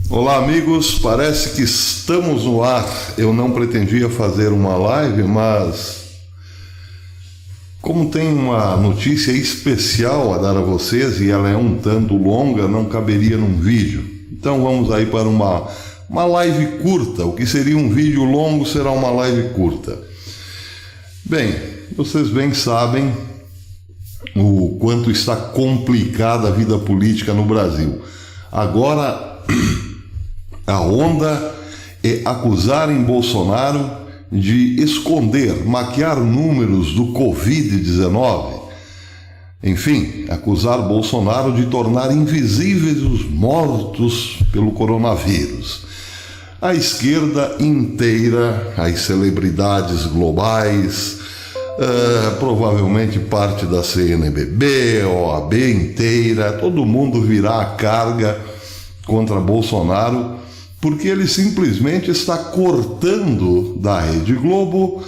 Olá amigos, parece que estamos no ar. Eu não pretendia fazer uma live, mas como tem uma notícia especial a dar a vocês e ela é um tanto longa, não caberia num vídeo. Então vamos aí para uma live curta. O que seria um vídeo longo será uma live curta. Bem, vocês bem sabem o quanto está complicada a vida política no Brasil. Agora a onda é acusarem Bolsonaro de esconder, maquiar números do Covid-19. Enfim, acusar Bolsonaro de tornar invisíveis os mortos pelo coronavírus. A esquerda inteira, as celebridades globais, provavelmente parte da CNBB, OAB inteira, todo mundo virá a carga contra Bolsonaro, porque ele simplesmente está cortando da Rede Globo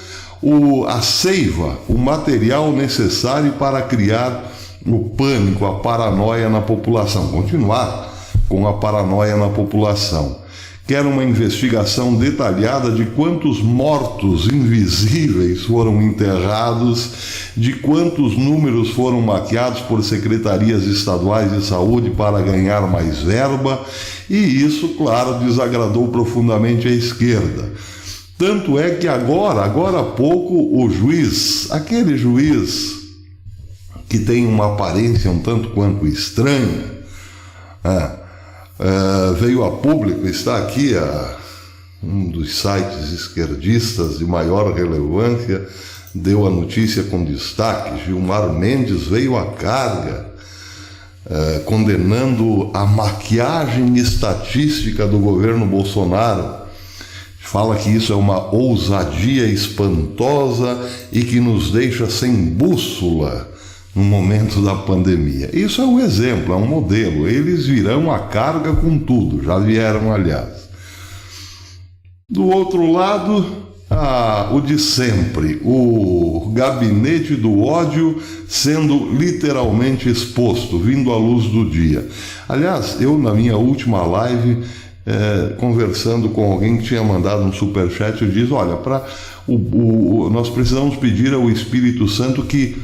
a seiva, o material necessário para criar o pânico, a paranoia na população, continuar com a paranoia na população. Quer uma investigação detalhada de quantos mortos invisíveis foram enterrados, de quantos números foram maquiados por secretarias estaduais de saúde para ganhar mais verba, e isso, claro, desagradou profundamente a esquerda. Tanto é que agora há pouco, o juiz, aquele juiz que tem uma aparência um tanto quanto estranha, veio a público, está aqui um dos sites esquerdistas de maior relevância, deu a notícia com destaque. Gilmar Mendes veio à carga, condenando a maquiagem estatística do governo Bolsonaro. Fala que isso é uma ousadia espantosa e que nos deixa sem bússola no momento da pandemia. Isso é um exemplo, é um modelo. Eles virão à carga com tudo, já vieram, aliás. Do outro lado, o de sempre, o gabinete do ódio sendo literalmente exposto, vindo à luz do dia. Aliás, eu na minha última live, conversando com alguém que tinha mandado um superchat, eu disse, olha, nós precisamos pedir ao Espírito Santo que,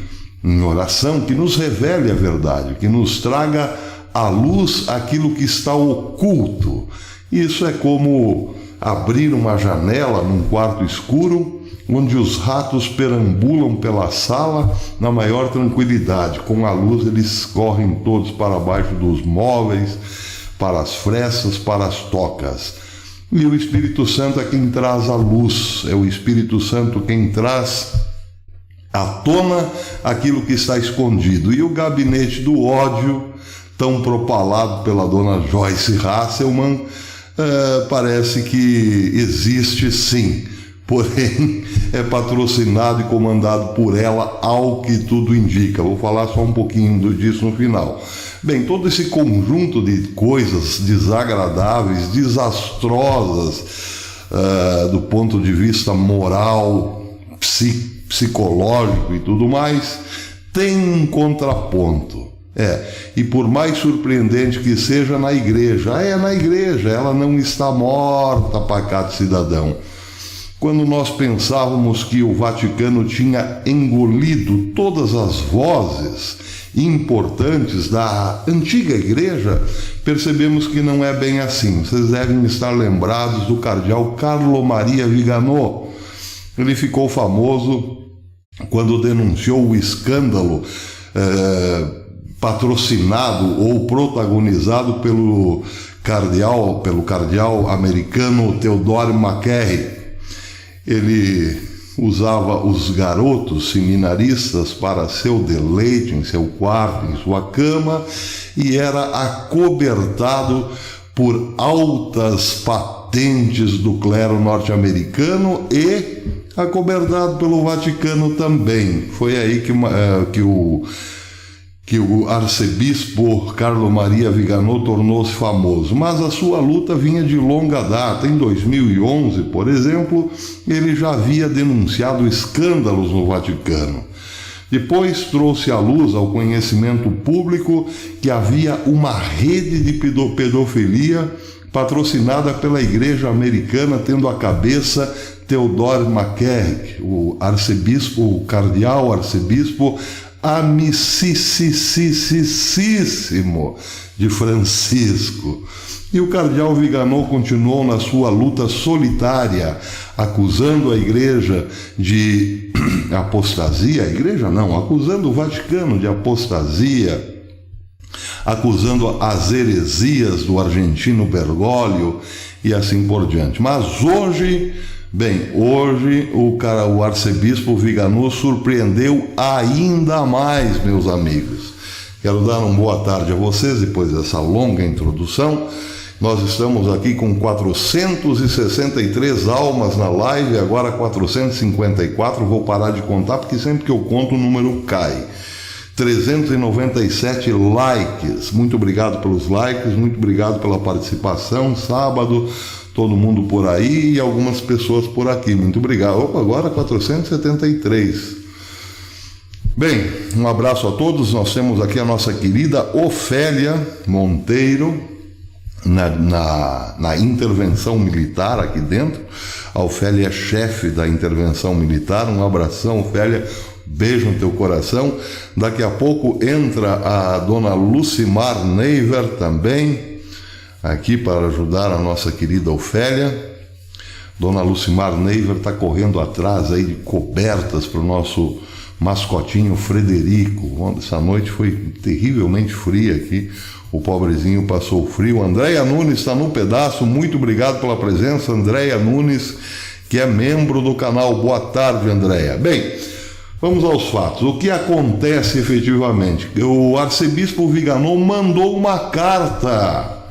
em oração, que nos revele a verdade, que nos traga à luz aquilo que está oculto. Isso é como abrir uma janela num quarto escuro, onde os ratos perambulam pela sala na maior tranquilidade. Com a luz eles correm todos para baixo dos móveis, para as frestas, para as tocas. E o Espírito Santo é quem traz a luz, é o Espírito Santo quem traz à tona aquilo que está escondido. E o gabinete do ódio, tão propalado pela dona Joyce Hasselmann, parece que existe sim, porém é patrocinado e comandado por ela, ao que tudo indica. Vou falar só um pouquinho disso no final. Bem, todo esse conjunto de coisas desagradáveis, desastrosas do ponto de vista moral, psicológico e tudo mais, tem um contraponto. E por mais surpreendente que seja, na igreja. Na igreja, ela não está morta, pacato cidadão. Quando nós pensávamos que o Vaticano tinha engolido todas as vozes importantes da antiga igreja, percebemos que não é bem assim. Vocês devem estar lembrados do cardeal Carlo Maria Viganò. Ele ficou famoso quando denunciou o escândalo patrocinado ou protagonizado pelo cardeal americano Theodore McCarrick. Ele usava os garotos seminaristas para seu deleite em seu quarto, em sua cama, e era acobertado por altas patentes do clero norte-americano e acobertado pelo Vaticano também. Foi aí que o arcebispo Carlo Maria Viganò tornou-se famoso. Mas a sua luta vinha de longa data. Em 2011, por exemplo, ele já havia denunciado escândalos no Vaticano. Depois trouxe à luz, ao conhecimento público, que havia uma rede de pedofilia patrocinada pela Igreja Americana, tendo à cabeça Theodore McCarrick, o arcebispo, o cardeal arcebispo amicissíssimo de Francisco. E o cardeal Viganò continuou na sua luta solitária, acusando a igreja de apostasia, acusando o Vaticano de apostasia, acusando as heresias do argentino Bergoglio e assim por diante. Mas hoje o arcebispo Viganò surpreendeu ainda mais, meus amigos. Quero dar uma boa tarde a vocês depois dessa longa introdução. Nós estamos aqui com 463 almas na live, agora 454, vou parar de contar porque sempre que eu conto o número cai. 397 likes, muito obrigado pelos likes, muito obrigado pela participação, sábado, todo mundo por aí e algumas pessoas por aqui, muito obrigado. Opa, agora 473. Bem, um abraço a todos, nós temos aqui a nossa querida Ofélia Monteiro, na intervenção militar aqui dentro. A Ofélia é chefe da intervenção militar, um abração, Ofélia, beijo no teu coração. Daqui a pouco entra a dona Lucimar Neiver também, aqui para ajudar a nossa querida Ofélia. Dona Lucimar Neiver está correndo atrás aí de cobertas para o nosso mascotinho Frederico. Essa noite foi terrivelmente fria aqui, o pobrezinho passou frio. Andréia Nunes está no pedaço, muito obrigado pela presença, Andréia Nunes, que é membro do canal. Boa tarde, Andréia. Bem, vamos aos fatos. O que acontece efetivamente? O arcebispo Viganò mandou uma carta,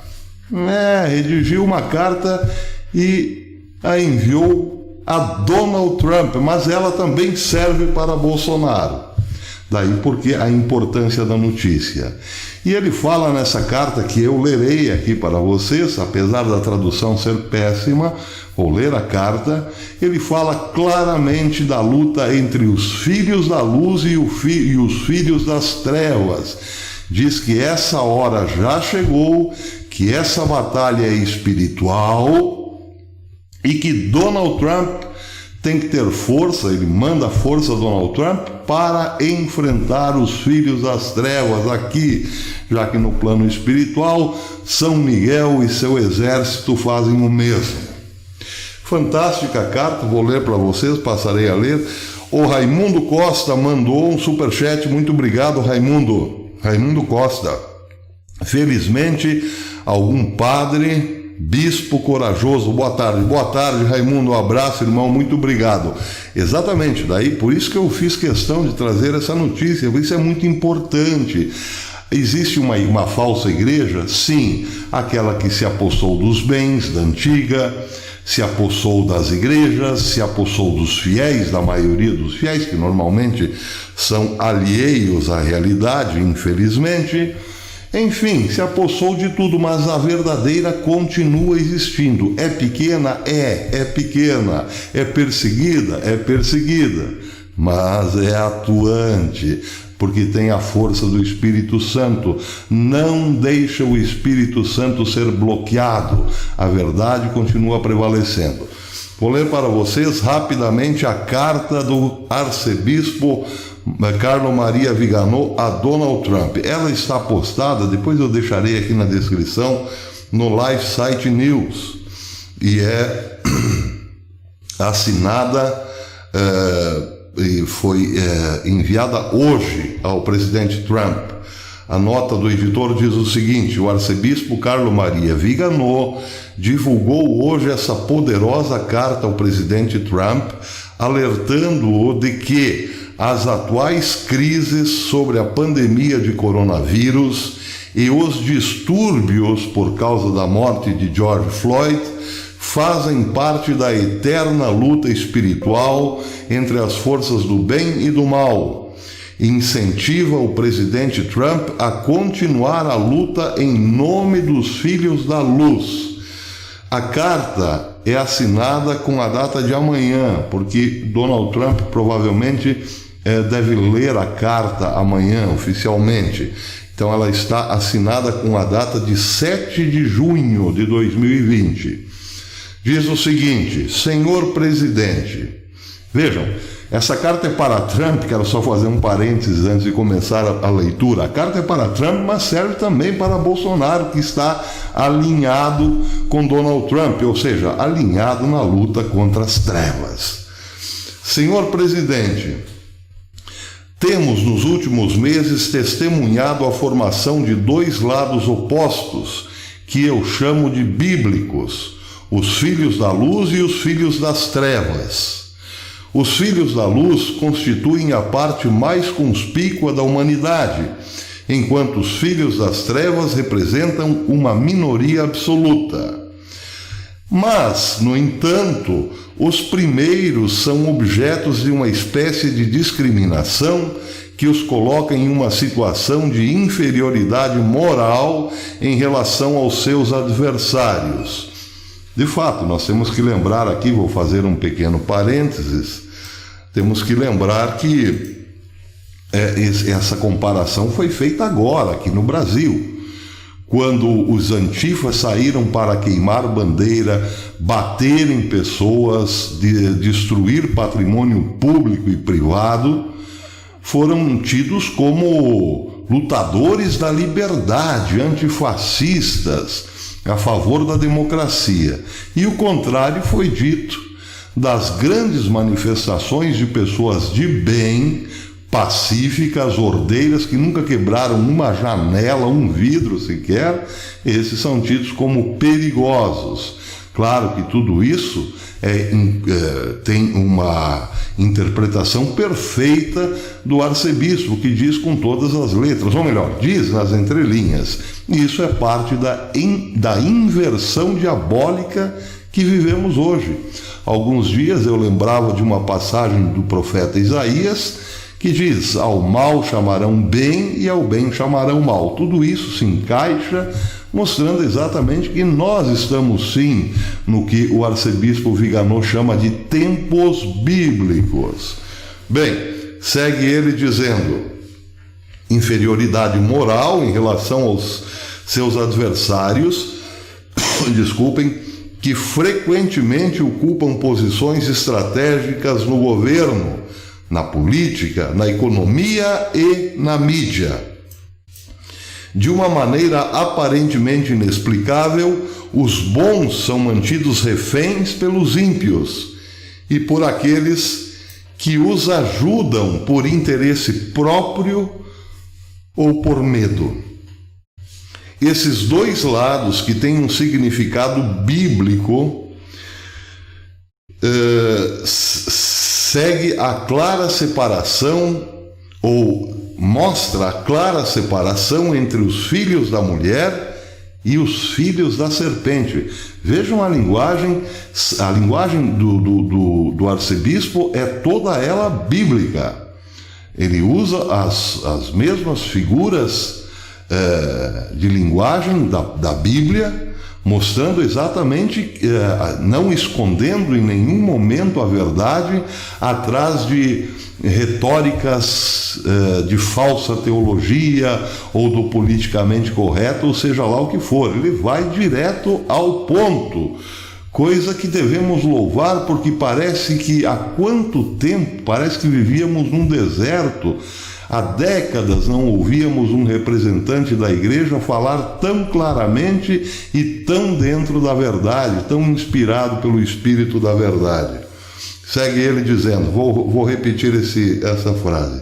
redigiu uma carta e a enviou a Donald Trump, mas ela também serve para Bolsonaro. Daí porque a importância da notícia. E ele fala nessa carta, que eu lerei aqui para vocês, apesar da tradução ser péssima, vou ler a carta. Ele fala claramente da luta entre os filhos da luz e os filhos das trevas. Diz que essa hora já chegou, que essa batalha é espiritual e que Donald Trump tem que ter força, ele manda força a Donald Trump para enfrentar os filhos das trevas aqui, já que no plano espiritual, São Miguel e seu exército fazem o mesmo. Fantástica carta, vou ler para vocês, passarei a ler. O Raimundo Costa mandou um superchat, muito obrigado, Raimundo. Raimundo Costa. Felizmente, algum padre, bispo corajoso, boa tarde, Raimundo, um abraço, irmão, muito obrigado. Exatamente, daí por isso que eu fiz questão de trazer essa notícia, isso é muito importante. Existe uma falsa igreja? Sim, aquela que se apossou dos bens da antiga, se apossou das igrejas, se apossou dos fiéis, da maioria dos fiéis, que normalmente são alheios à realidade, infelizmente. Enfim, se apossou de tudo, mas a verdadeira continua existindo. É pequena? É pequena. É perseguida? É perseguida. Mas é atuante, porque tem a força do Espírito Santo. Não deixa o Espírito Santo ser bloqueado. A verdade continua prevalecendo. Vou ler para vocês rapidamente a carta do arcebispo Carlo Maria Viganò a Donald Trump. Ela está postada, depois eu deixarei aqui na descrição, no Life Site News. E é assinada e foi enviada hoje ao presidente Trump. A nota do editor diz o seguinte: o arcebispo Carlo Maria Viganò divulgou hoje essa poderosa carta ao presidente Trump, alertando-o de que as atuais crises sobre a pandemia de coronavírus e os distúrbios por causa da morte de George Floyd fazem parte da eterna luta espiritual entre as forças do bem e do mal. Incentiva o presidente Trump a continuar a luta em nome dos filhos da luz. A carta é assinada com a data de amanhã, porque Donald Trump provavelmente deve ler a carta amanhã oficialmente. Então ela está assinada com a data de 7 de junho de 2020. Diz o seguinte: Senhor Presidente, vejam, essa carta é para Trump, quero só fazer um parênteses antes de começar a leitura. A carta é para Trump, mas serve também para Bolsonaro, que está alinhado com Donald Trump, ou seja, alinhado na luta contra as trevas. Senhor Presidente, temos nos últimos meses testemunhado a formação de dois lados opostos, que eu chamo de bíblicos, os filhos da luz e os filhos das trevas. Os filhos da luz constituem a parte mais conspícua da humanidade, enquanto os filhos das trevas representam uma minoria absoluta. Mas, no entanto, os primeiros são objetos de uma espécie de discriminação que os coloca em uma situação de inferioridade moral em relação aos seus adversários. De fato, nós temos que lembrar aqui, vou fazer um pequeno parênteses, temos que lembrar que essa comparação foi feita agora, aqui no Brasil, quando os antifas saíram para queimar bandeira, bater em pessoas, destruir patrimônio público e privado, foram tidos como lutadores da liberdade, antifascistas, a favor da democracia. E o contrário foi dito das grandes manifestações de pessoas de bem, pacíficas, ordeiras, que nunca quebraram uma janela, um vidro sequer. Esses são tidos como perigosos. Claro que tudo isso tem uma interpretação perfeita do arcebispo, que diz com todas as letras, ou melhor, diz nas entrelinhas. Isso é parte da inversão diabólica que vivemos hoje. Alguns dias eu lembrava de uma passagem do profeta Isaías, que diz: ao mal chamarão bem e ao bem chamarão mal. Tudo isso se encaixa, mostrando exatamente que nós estamos sim no que o arcebispo Viganò chama de tempos bíblicos. Bem, segue ele dizendo: inferioridade moral em relação aos seus adversários, desculpem, que frequentemente ocupam posições estratégicas no governo, na política, na economia e na mídia. De uma maneira aparentemente inexplicável, os bons são mantidos reféns pelos ímpios e por aqueles que os ajudam por interesse próprio ou por medo. Esses dois lados, que têm um significado bíblico, segue a clara separação, ou mostra a clara separação entre os filhos da mulher e os filhos da serpente. Vejam a linguagem do arcebispo é toda ela bíblica. Ele usa as mesmas figuras de linguagem da Bíblia, mostrando exatamente, não escondendo em nenhum momento a verdade atrás de retóricas de falsa teologia ou do politicamente correto, ou seja lá o que for. Ele vai direto ao ponto, coisa que devemos louvar, porque parece que há quanto tempo, parece que vivíamos num deserto. Há décadas não ouvíamos um representante da igreja falar tão claramente e tão dentro da verdade, tão inspirado pelo Espírito da verdade. Segue ele dizendo, vou repetir essa frase.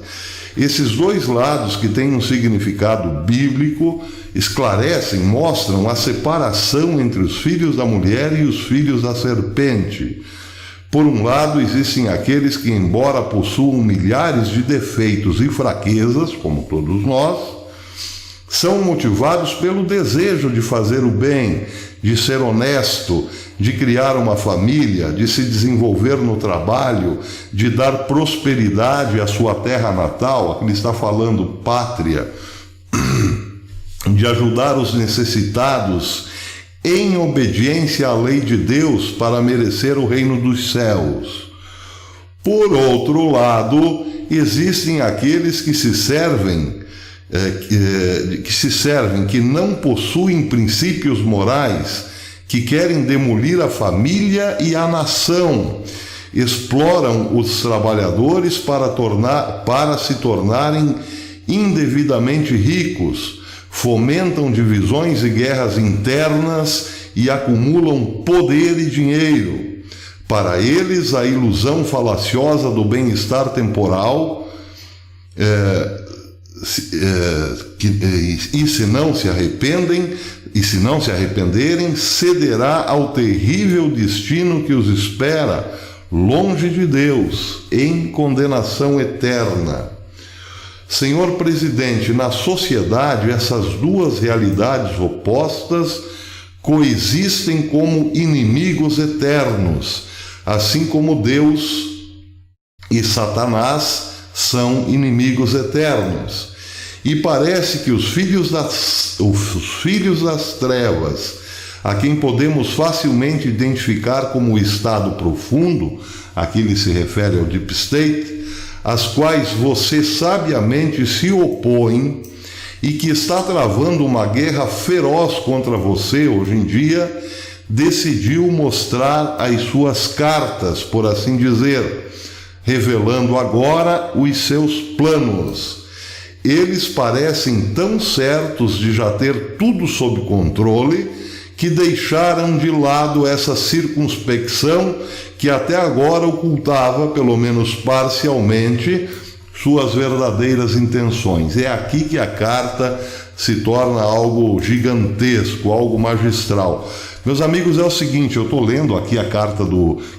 Esses dois lados, que têm um significado bíblico, esclarecem, mostram a separação entre os filhos da mulher e os filhos da serpente. Por um lado, existem aqueles que, embora possuam milhares de defeitos e fraquezas, como todos nós, são motivados pelo desejo de fazer o bem, de ser honesto, de criar uma família, de se desenvolver no trabalho, de dar prosperidade à sua terra natal, aqui ele está falando pátria, de ajudar os necessitados em obediência à lei de Deus para merecer o reino dos céus. Por outro lado, existem aqueles que se servem, que não possuem princípios morais, que querem demolir a família e a nação, exploram os trabalhadores para se tornarem indevidamente ricos, fomentam divisões e guerras internas e acumulam poder e dinheiro. Para eles, a ilusão falaciosa do bem-estar temporal, e se não se arrependerem, cederá ao terrível destino que os espera, longe de Deus, em condenação eterna. Senhor Presidente, na sociedade, essas duas realidades opostas coexistem como inimigos eternos, assim como Deus e Satanás são inimigos eternos. E parece que os filhos das trevas, a quem podemos facilmente identificar como o estado profundo, aqui ele se refere ao Deep State, às quais você sabiamente se opõe e que está travando uma guerra feroz contra você hoje em dia, decidiu mostrar as suas cartas, por assim dizer, revelando agora os seus planos. Eles parecem tão certos de já ter tudo sob controle que deixaram de lado essa circunspecção que até agora ocultava, pelo menos parcialmente, suas verdadeiras intenções. É aqui que a carta se torna algo gigantesco, algo magistral. Meus amigos, é o seguinte, eu estou lendo aqui a carta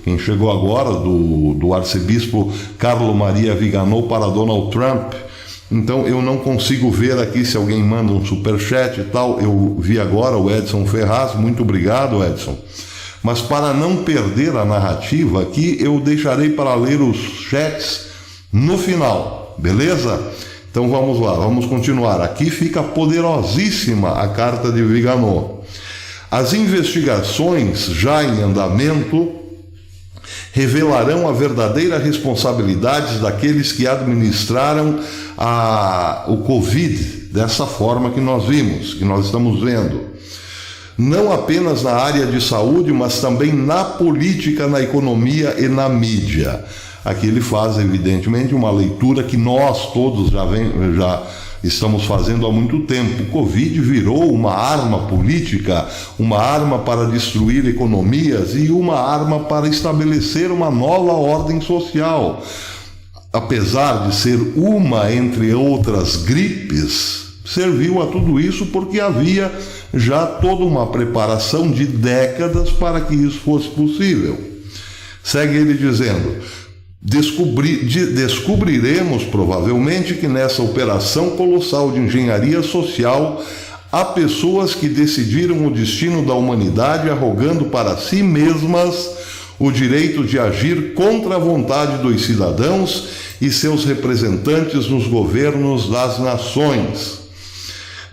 quem chegou agora, do arcebispo Carlo Maria Viganò para Donald Trump. Então eu não consigo ver aqui se alguém manda um superchat e tal. Eu vi agora o Edson Ferraz, muito obrigado, Edson. Mas para não perder a narrativa aqui, eu deixarei para ler os chats no final, beleza? Então vamos lá, vamos continuar. Aqui fica poderosíssima a carta de Viganò. As investigações já em andamento revelarão a verdadeira responsabilidade daqueles que administraram o Covid dessa forma que nós vimos, que nós estamos vendo. Não apenas na área de saúde, mas também na política, na economia e na mídia. Aqui ele faz, evidentemente, uma leitura que nós todos já estamos fazendo há muito tempo. O Covid virou uma arma política, uma arma para destruir economias e uma arma para estabelecer uma nova ordem social. Apesar de ser uma entre outras gripes, serviu a tudo isso porque havia já toda uma preparação de décadas para que isso fosse possível. Segue ele dizendo: descobriremos provavelmente que nessa operação colossal de engenharia social há pessoas que decidiram o destino da humanidade arrogando para si mesmas o direito de agir contra a vontade dos cidadãos e seus representantes nos governos das nações.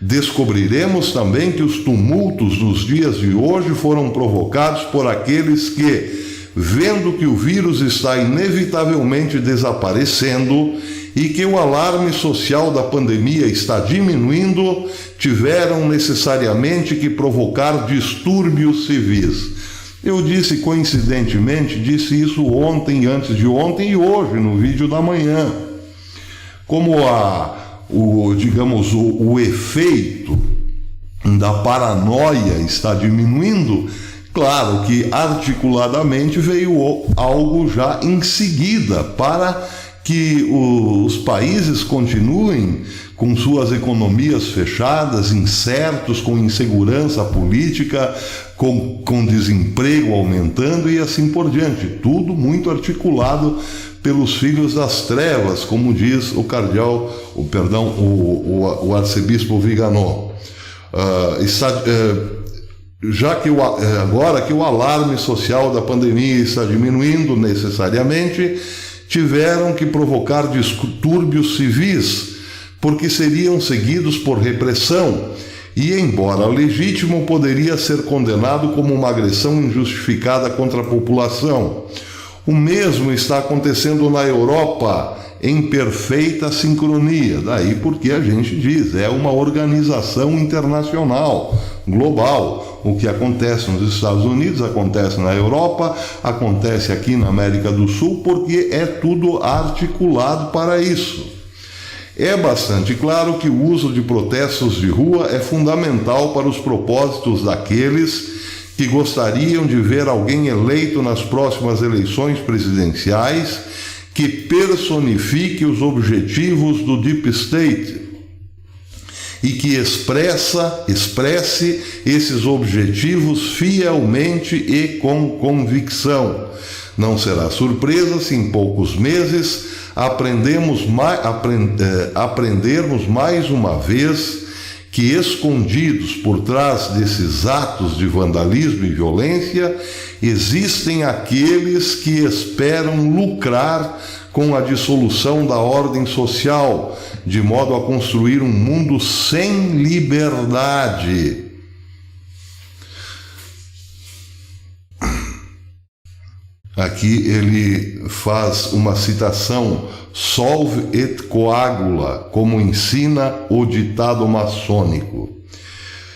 Descobriremos também que os tumultos dos dias de hoje foram provocados por aqueles que, vendo que o vírus está inevitavelmente desaparecendo e que o alarme social da pandemia está diminuindo, tiveram necessariamente que provocar distúrbios civis. Eu coincidentemente, disse isso ontem, antes de ontem e hoje, no vídeo da manhã. Como o efeito da paranoia está diminuindo, claro que articuladamente veio algo já em seguida para que os países continuem com suas economias fechadas, incertos, com insegurança política, com desemprego aumentando e assim por diante. Tudo muito articulado pelos filhos das trevas, como diz o arcebispo Viganò. Agora que o alarme social da pandemia está diminuindo necessariamente, tiveram que provocar distúrbios civis, porque seriam seguidos por repressão, e, embora legítimo, poderia ser condenado como uma agressão injustificada contra a população. O mesmo está acontecendo na Europa, em perfeita sincronia. Daí porque a gente diz, é uma organização internacional, global. O que acontece nos Estados Unidos, acontece na Europa, acontece aqui na América do Sul, porque é tudo articulado para isso. É bastante claro que o uso de protestos de rua é fundamental para os propósitos daqueles que gostariam de ver alguém eleito nas próximas eleições presidenciais que personifique os objetivos do Deep State e que expresse esses objetivos fielmente e com convicção. Não será surpresa se em poucos meses aprendermos mais uma vez que escondidos por trás desses atos de vandalismo e violência, existem aqueles que esperam lucrar com a dissolução da ordem social, de modo a construir um mundo sem liberdade. Aqui ele faz uma citação: solve et coagula, como ensina o ditado maçônico.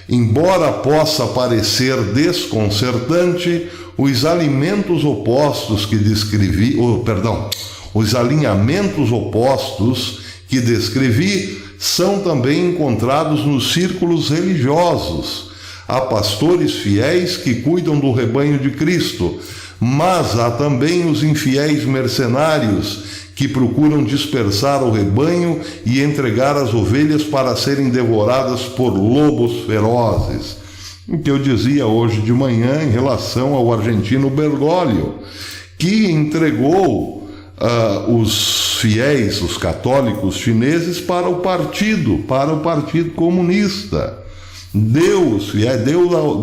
Embora possa parecer desconcertante, os alinhamentos opostos que descrevi são também encontrados nos círculos religiosos. Há pastores fiéis que cuidam do rebanho de Cristo, mas há também os infiéis mercenários que procuram dispersar o rebanho e entregar as ovelhas para serem devoradas por lobos ferozes. O que eu dizia hoje de manhã em relação ao argentino Bergoglio, que entregou os fiéis, os católicos chineses para o Partido Comunista. Deus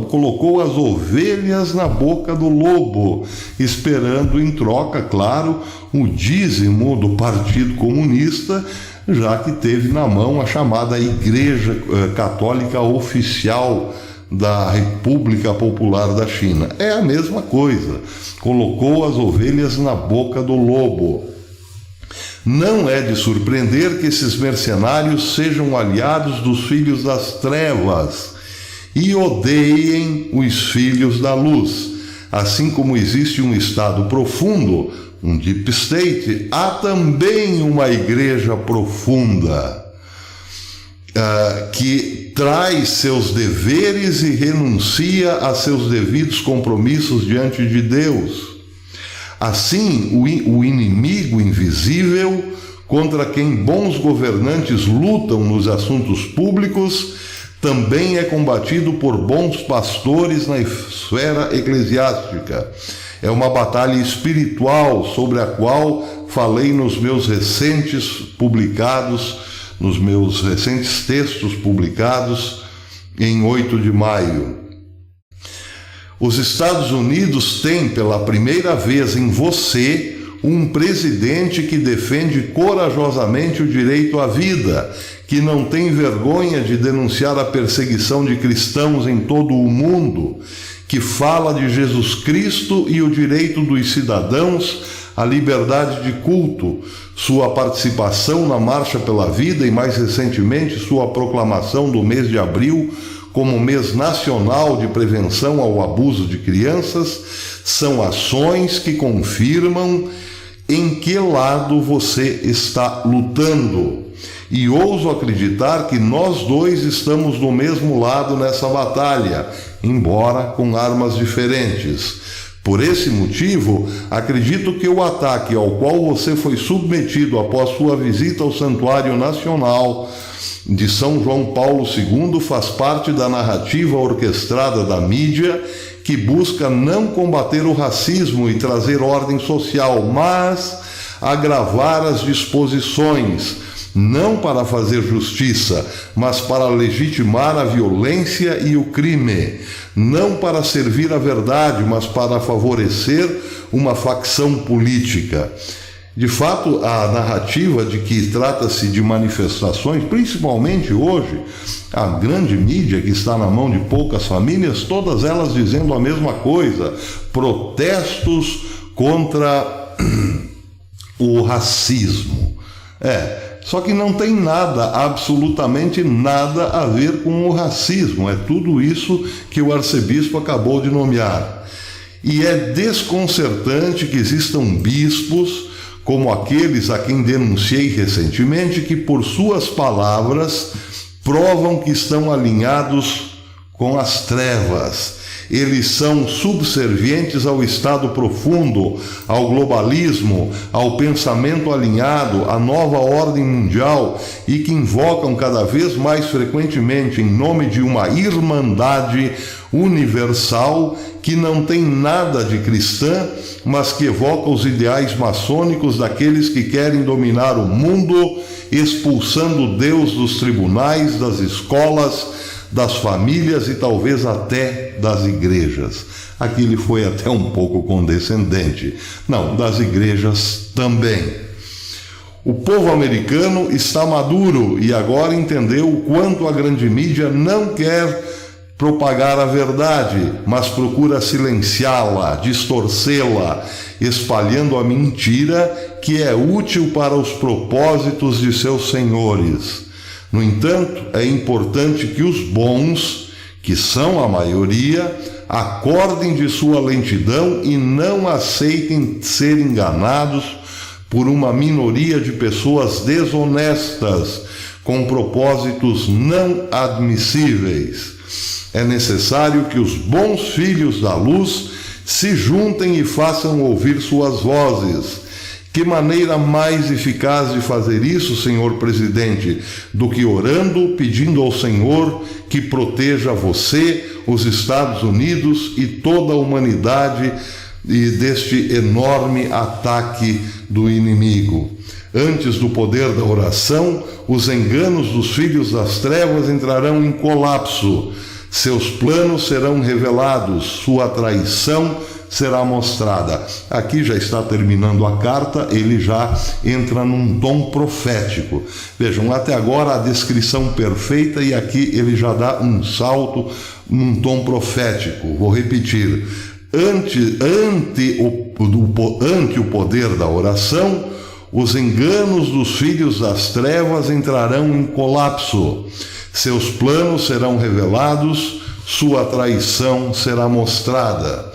colocou as ovelhas na boca do lobo, esperando em troca, claro, o dízimo do Partido Comunista, já que teve na mão a chamada Igreja Católica Oficial da República Popular da China. É a mesma coisa, colocou as ovelhas na boca do lobo. Não é de surpreender que esses mercenários sejam aliados dos filhos das trevas e odeiem os filhos da luz. Assim como existe um estado profundo, um deep state, há também uma igreja profunda que traz seus deveres e renuncia a seus devidos compromissos diante de Deus. Assim, o inimigo invisível, contra quem bons governantes lutam nos assuntos públicos, também é combatido por bons pastores na esfera eclesiástica. É uma batalha espiritual sobre a qual falei nos meus recentes textos publicados em 8 de maio. Os Estados Unidos têm pela primeira vez em você um presidente que defende corajosamente o direito à vida, que não tem vergonha de denunciar a perseguição de cristãos em todo o mundo, que fala de Jesus Cristo e o direito dos cidadãos à liberdade de culto, sua participação na Marcha pela Vida e, mais recentemente, sua proclamação do mês de abril como mês nacional de prevenção ao abuso de crianças, são ações que confirmam em que lado você está lutando. E ouso acreditar que nós dois estamos do mesmo lado nessa batalha, embora com armas diferentes. Por esse motivo, acredito que o ataque ao qual você foi submetido após sua visita ao Santuário Nacional de São João Paulo II faz parte da narrativa orquestrada da mídia que busca não combater o racismo e trazer ordem social, mas agravar as disposições, não para fazer justiça, mas para legitimar a violência e o crime, não para servir a verdade, mas para favorecer uma facção política. De fato, a narrativa de que trata-se de manifestações, principalmente hoje, a grande mídia que está na mão de poucas famílias, todas elas dizendo a mesma coisa: protestos contra o racismo. Só que não tem nada, absolutamente nada a ver com o racismo. É tudo isso que o arcebispo acabou de nomear. E é desconcertante que existam bispos, como aqueles a quem denunciei recentemente, que por suas palavras provam que estão alinhados com as trevas. Eles são subservientes ao estado profundo, ao globalismo, ao pensamento alinhado, à nova ordem mundial e que invocam cada vez mais frequentemente, em nome de uma irmandade universal que não tem nada de cristã, mas que evoca os ideais maçônicos daqueles que querem dominar o mundo, expulsando Deus dos tribunais, das escolas, das famílias e talvez até das igrejas. Aqui ele foi até um pouco condescendente. Não, das igrejas também. O povo americano está maduro e agora entendeu o quanto a grande mídia não quer propagar a verdade, mas procura silenciá-la, distorcê-la, espalhando a mentira que é útil para os propósitos de seus senhores. No entanto, é importante que os bons, que são a maioria, acordem de sua lentidão e não aceitem ser enganados por uma minoria de pessoas desonestas, com propósitos não admissíveis. É necessário que os bons filhos da luz se juntem e façam ouvir suas vozes. Que maneira mais eficaz de fazer isso, senhor presidente, do que orando, pedindo ao Senhor que proteja você, os Estados Unidos e toda a humanidade deste enorme ataque do inimigo. Antes do poder da oração, os enganos dos filhos das trevas entrarão em colapso. Seus planos serão revelados, sua traição será mostrada. Aqui já está terminando a carta, ele já entra num tom profético. Vejam, até agora a descrição perfeita e aqui ele já dá um salto num tom profético. Vou repetir. Ante o poder da oração, os enganos dos filhos das trevas entrarão em colapso. Seus planos serão revelados, sua traição será mostrada.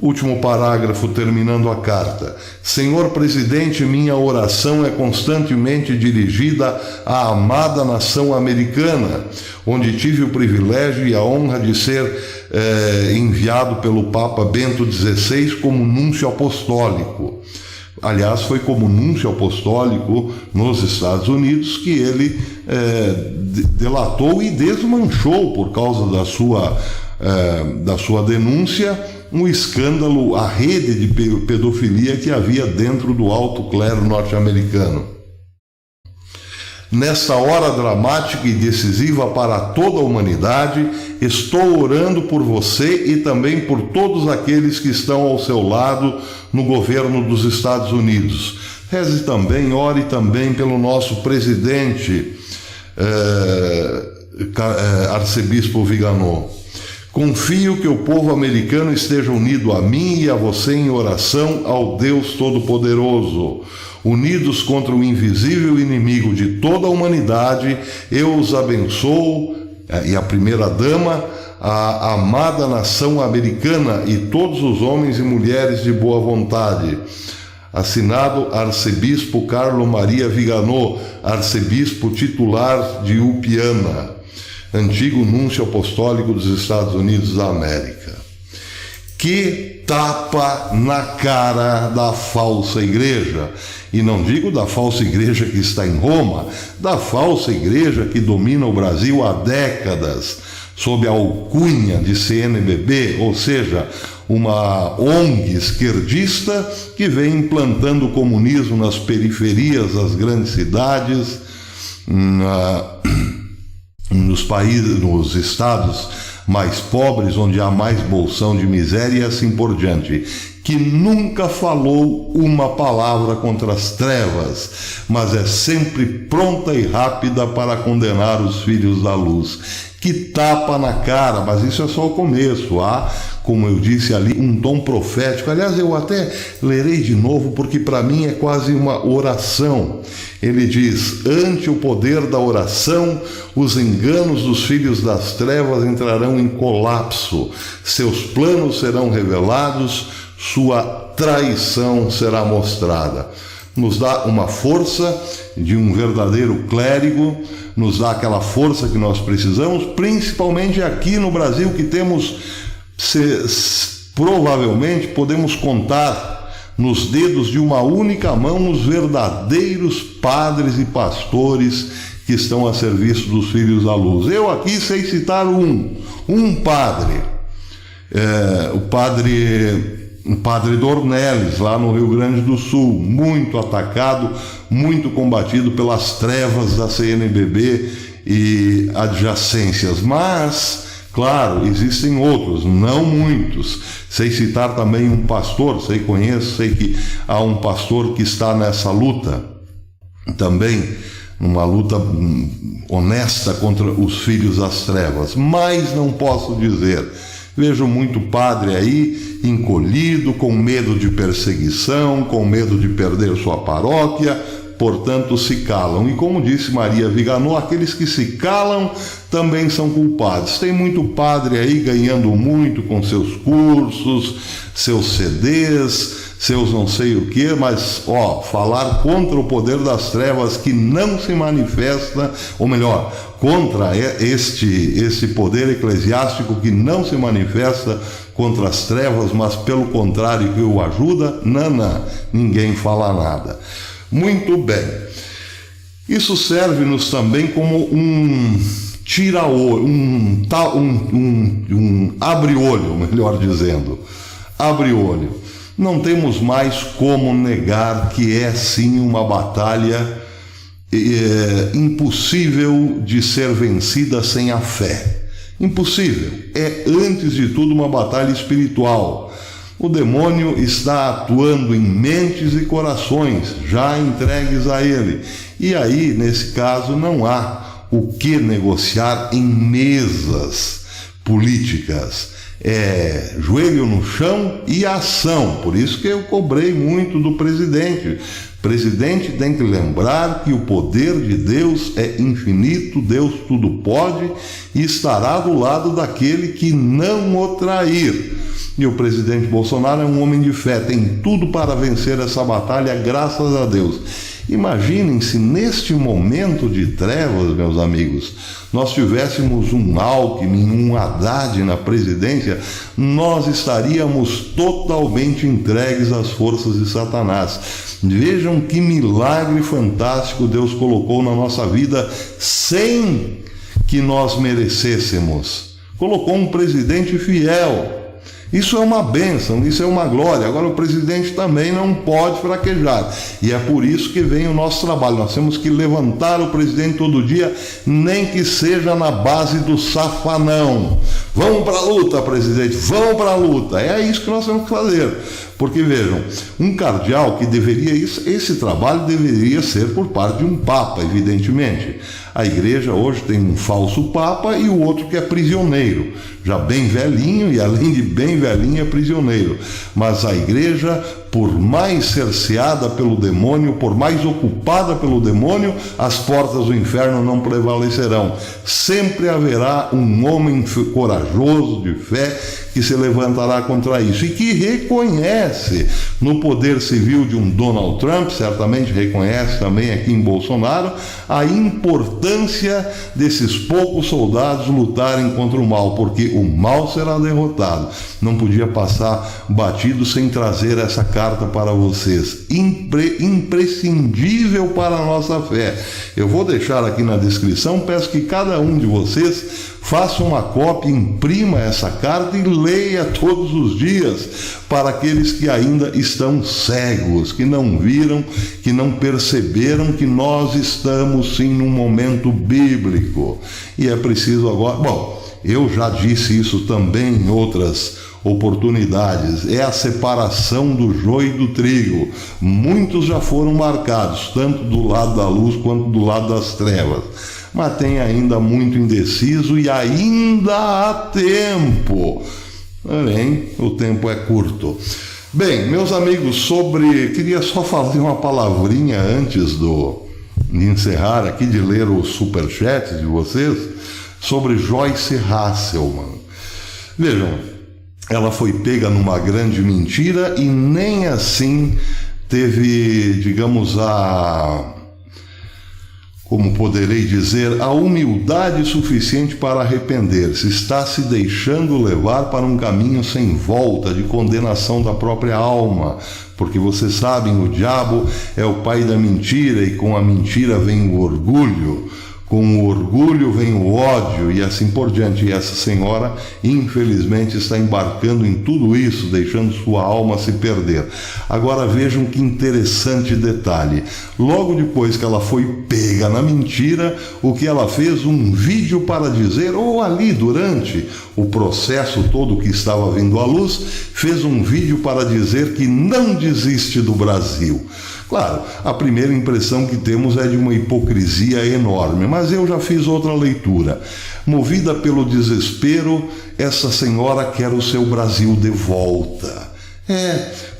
Último parágrafo, terminando a carta. Senhor presidente, minha oração é constantemente dirigida à amada nação americana, onde tive o privilégio e a honra de ser enviado pelo Papa Bento XVI como núncio apostólico. Aliás, foi como núncio apostólico nos Estados Unidos que ele delatou e desmanchou, por causa da sua denúncia, um escândalo, a rede de pedofilia que havia dentro do alto clero norte-americano. Nesta hora dramática e decisiva para toda a humanidade, estou orando por você e também por todos aqueles que estão ao seu lado no governo dos Estados Unidos. Reze também, ore também pelo nosso presidente, arcebispo Viganò. Confio que o povo americano esteja unido a mim e a você em oração ao Deus Todo-Poderoso. Unidos contra o invisível inimigo de toda a humanidade, eu os abençoo, e a primeira-dama, a amada nação americana e todos os homens e mulheres de boa vontade. Assinado Arcebispo Carlo Maria Viganò, arcebispo titular de Upiana, antigo núncio apostólico dos Estados Unidos da América. Que tapa na cara da falsa igreja! E não digo da falsa igreja que está em Roma, da falsa igreja que domina o Brasil há décadas, sob a alcunha de CNBB, ou seja, uma ONG esquerdista que vem implantando o comunismo nas periferias das grandes cidades, nos países, nos estados mais pobres, onde há mais bolsão de miséria e assim por diante. que nunca falou uma palavra contra as trevas, mas é sempre pronta e rápida para condenar os filhos da luz. Que tapa na cara, mas isso é só o começo. Há, como eu disse ali, um tom profético. Aliás, eu até lerei de novo, porque para mim é quase uma oração. Ele diz: ante o poder da oração, os enganos dos filhos das trevas entrarão em colapso, seus planos serão revelados, sua traição será mostrada. Nos dá uma força de um verdadeiro clérigo, nos dá aquela força que nós precisamos, principalmente aqui no Brasil, que temos, provavelmente podemos contar nos dedos de uma única mão os verdadeiros padres e pastores que estão a serviço dos filhos da luz. Eu aqui sei citar um padre, o padre Dornelles, lá no Rio Grande do Sul, muito atacado, muito combatido pelas trevas da CNBB e adjacências, mas, claro, existem outros, não muitos. Sei citar também um pastor, sei que há um pastor que está nessa luta, também numa luta honesta contra os filhos das trevas, mas não posso dizer. Vejo muito padre aí encolhido, com medo de perseguição, com medo de perder sua paróquia, portanto se calam. E como disse Maria Viganò, aqueles que se calam também são culpados. Tem muito padre aí ganhando muito com seus cursos, seus CDs, seus não sei o que, mas falar contra o poder das trevas que não se manifesta, ou melhor, contra este poder eclesiástico que não se manifesta contra as trevas, mas pelo contrário que o ajuda, ninguém fala nada. Muito bem, isso serve-nos também como um tira-olho, um abre-olho, melhor dizendo, abre-olho. Não temos mais como negar que é sim uma batalha impossível de ser vencida sem a fé. Impossível. É, antes de tudo, uma batalha espiritual. O demônio está atuando em mentes e corações, já entregues a ele. E aí, nesse caso, não há o que negociar em mesas políticas. É joelho no chão e ação. Por isso que eu cobrei muito do presidente. O presidente tem que lembrar que o poder de Deus é infinito, Deus tudo pode e estará do lado daquele que não o trair. E o presidente Bolsonaro é um homem de fé, tem tudo para vencer essa batalha, graças a Deus. Imaginem se neste momento de trevas, meus amigos, nós tivéssemos um Alckmin, um Haddad na presidência, nós estaríamos totalmente entregues às forças de Satanás. Vejam que milagre fantástico Deus colocou na nossa vida sem que nós merecêssemos. Colocou um presidente fiel. Isso é uma bênção, isso é uma glória. Agora o presidente também não pode fraquejar. E é por isso que vem o nosso trabalho. Nós temos que levantar o presidente todo dia, nem que seja na base do safanão. Vamos para a luta, presidente, vamos para a luta. É isso que nós temos que fazer. Porque vejam, um cardeal que deveria, esse trabalho deveria ser por parte de um papa, evidentemente. A igreja hoje tem um falso papa e o outro que é prisioneiro, já bem velhinho, e além de bem velhinho é prisioneiro. Mas a igreja, por mais cerceada pelo demônio, por mais ocupada pelo demônio, as portas do inferno não prevalecerão. Sempre haverá um homem corajoso, de fé, que se levantará contra isso e que reconhece no poder civil de um Donald Trump, certamente reconhece também aqui em Bolsonaro, a importância desses poucos soldados lutarem contra o mal, porque o mal será derrotado. Não podia passar batido sem trazer essa carta para vocês. Imprescindível para a nossa fé. Eu vou deixar aqui na descrição, peço que cada um de vocês faça uma cópia, imprima essa carta e leia todos os dias para aqueles que ainda estão cegos, que não viram, que não perceberam que nós estamos sim num momento bíblico. E é preciso agora... Bom, eu já disse isso também em outras oportunidades. É a separação do joio e do trigo. Muitos já foram marcados, tanto do lado da luz quanto do lado das trevas. Mas tem ainda muito indeciso e ainda há tempo. Porém, o tempo é curto. Bem, meus amigos, queria só falar uma palavrinha antes de encerrar aqui, de ler o superchat de vocês, sobre Joyce Hasselman. Vejam, ela foi pega numa grande mentira e nem assim teve, digamos, como poderei dizer, a humildade suficiente para arrepender-se. Está se deixando levar para um caminho sem volta de condenação da própria alma, porque vocês sabem, o diabo é o pai da mentira e com a mentira vem o orgulho. Com o orgulho vem o ódio e assim por diante. E essa senhora, infelizmente, está embarcando em tudo isso, deixando sua alma se perder. Agora vejam que interessante detalhe. Logo depois que ela foi pega na mentira, o que ela fez? Um vídeo para dizer, ou ali durante o processo todo que estava vindo à luz, fez um vídeo para dizer que não desiste do Brasil. Claro, a primeira impressão que temos é de uma hipocrisia enorme, mas eu já fiz outra leitura. Movida pelo desespero, essa senhora quer o seu Brasil de volta.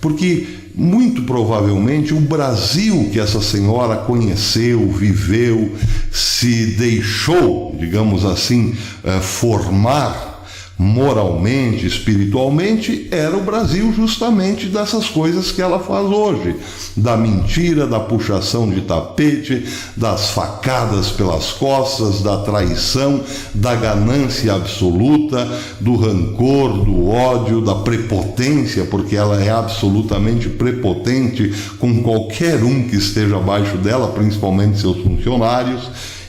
Porque muito provavelmente o Brasil que essa senhora conheceu, viveu, se deixou, digamos assim, formar moralmente, espiritualmente, era o Brasil justamente dessas coisas que ela faz hoje, da mentira, da puxação de tapete, das facadas pelas costas, da traição, da ganância absoluta, do rancor, do ódio, da prepotência, porque ela é absolutamente prepotente com qualquer um que esteja abaixo dela, principalmente seus funcionários.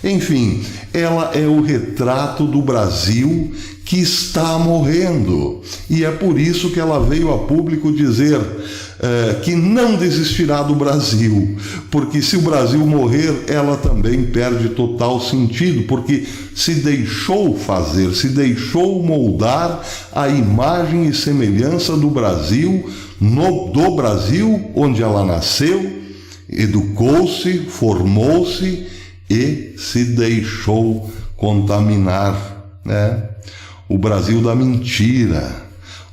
Enfim, ela é o retrato do Brasil que está morrendo. E é por isso que ela veio a público dizer que não desistirá do Brasil. Porque se o Brasil morrer, ela também perde total sentido, porque se deixou fazer, se deixou moldar a imagem e semelhança do Brasil, do Brasil onde ela nasceu, educou-se, formou-se e se deixou contaminar, né? O Brasil da mentira,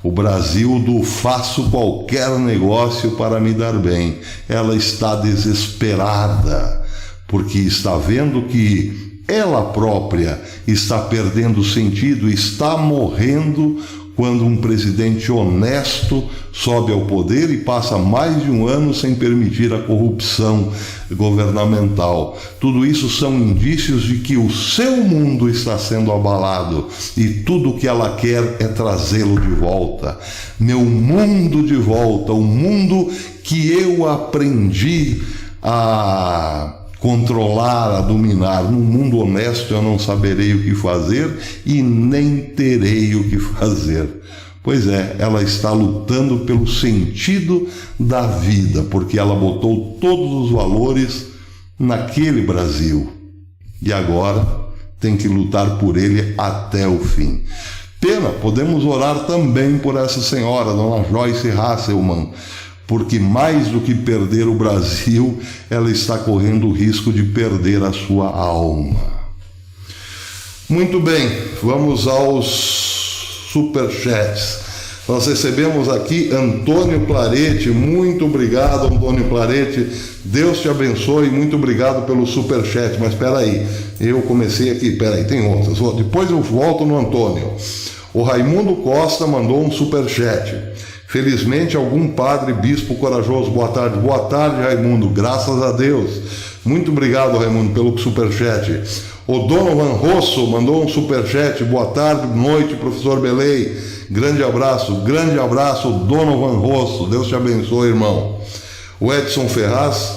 o Brasil do faço qualquer negócio para me dar bem. Ela está desesperada, porque está vendo que ela própria está perdendo sentido, está morrendo quando um presidente honesto sobe ao poder e passa mais de um ano sem permitir a corrupção governamental. Tudo isso são indícios de que o seu mundo está sendo abalado e tudo o que ela quer é trazê-lo de volta. Meu mundo de volta, o mundo que eu aprendi a controlar, a dominar. Num mundo honesto eu não saberei o que fazer e nem terei o que fazer. Pois é, ela está lutando pelo sentido da vida, porque ela botou todos os valores naquele Brasil e agora tem que lutar por ele até o fim. Pena, podemos orar também por essa senhora, Dona Joyce Hasselman, porque mais do que perder o Brasil, ela está correndo o risco de perder a sua alma. Muito bem, vamos aos superchats. Nós recebemos aqui Antônio Clarete. Muito obrigado, Antônio Clarete. Deus te abençoe, muito obrigado pelo superchat. Mas espera aí, eu comecei aqui, espera aí, tem outras. Depois eu volto no Antônio. O Raimundo Costa mandou um superchat. Felizmente, algum padre, bispo corajoso. Boa tarde. Boa tarde, Raimundo. Graças a Deus. Muito obrigado, Raimundo, pelo superchat. O Donovan Rosso mandou um superchat. Boa tarde, noite, professor Belei. Grande abraço, Donovan Rosso. Deus te abençoe, irmão. O Edson Ferraz,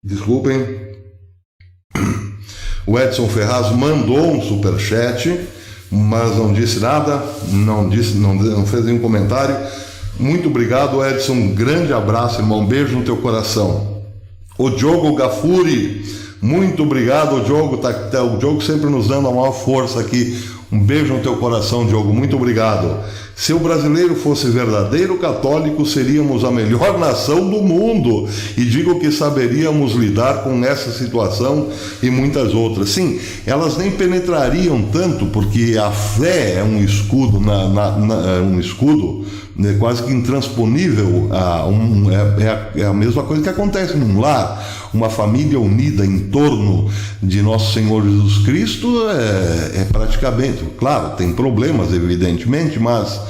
desculpem. O Edson Ferraz mandou um superchat, mas não disse nada, não fez nenhum comentário. Muito obrigado, Edson. Um grande abraço, irmão. Um beijo no teu coração. O Diogo Gafuri, muito obrigado, Diogo. O Diogo sempre nos dando a maior força aqui. Um beijo no teu coração, Diogo, muito obrigado. Se o brasileiro fosse verdadeiro católico, seríamos a melhor nação do mundo. E digo que saberíamos lidar com essa situação e muitas outras. Sim, elas nem penetrariam tanto, porque a fé é um escudo, um escudo, né, quase que intransponível. É a mesma coisa que acontece num lar. Uma família unida em torno de Nosso Senhor Jesus Cristo é praticamente, claro, tem problemas, evidentemente, mas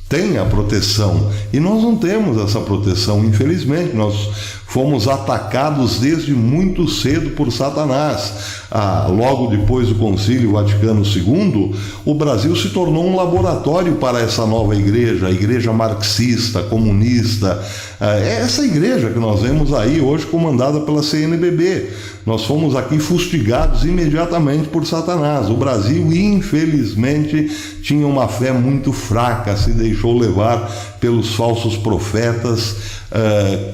tem a proteção. E nós não temos essa proteção, infelizmente. Nós fomos atacados desde muito cedo por Satanás. Logo depois do Concílio Vaticano II, o Brasil se tornou um laboratório para essa nova igreja, a igreja marxista, comunista. É essa igreja que nós vemos aí hoje comandada pela CNBB. Nós fomos aqui fustigados imediatamente por Satanás. O Brasil, infelizmente, tinha uma fé muito fraca, se deixou levar pelos falsos profetas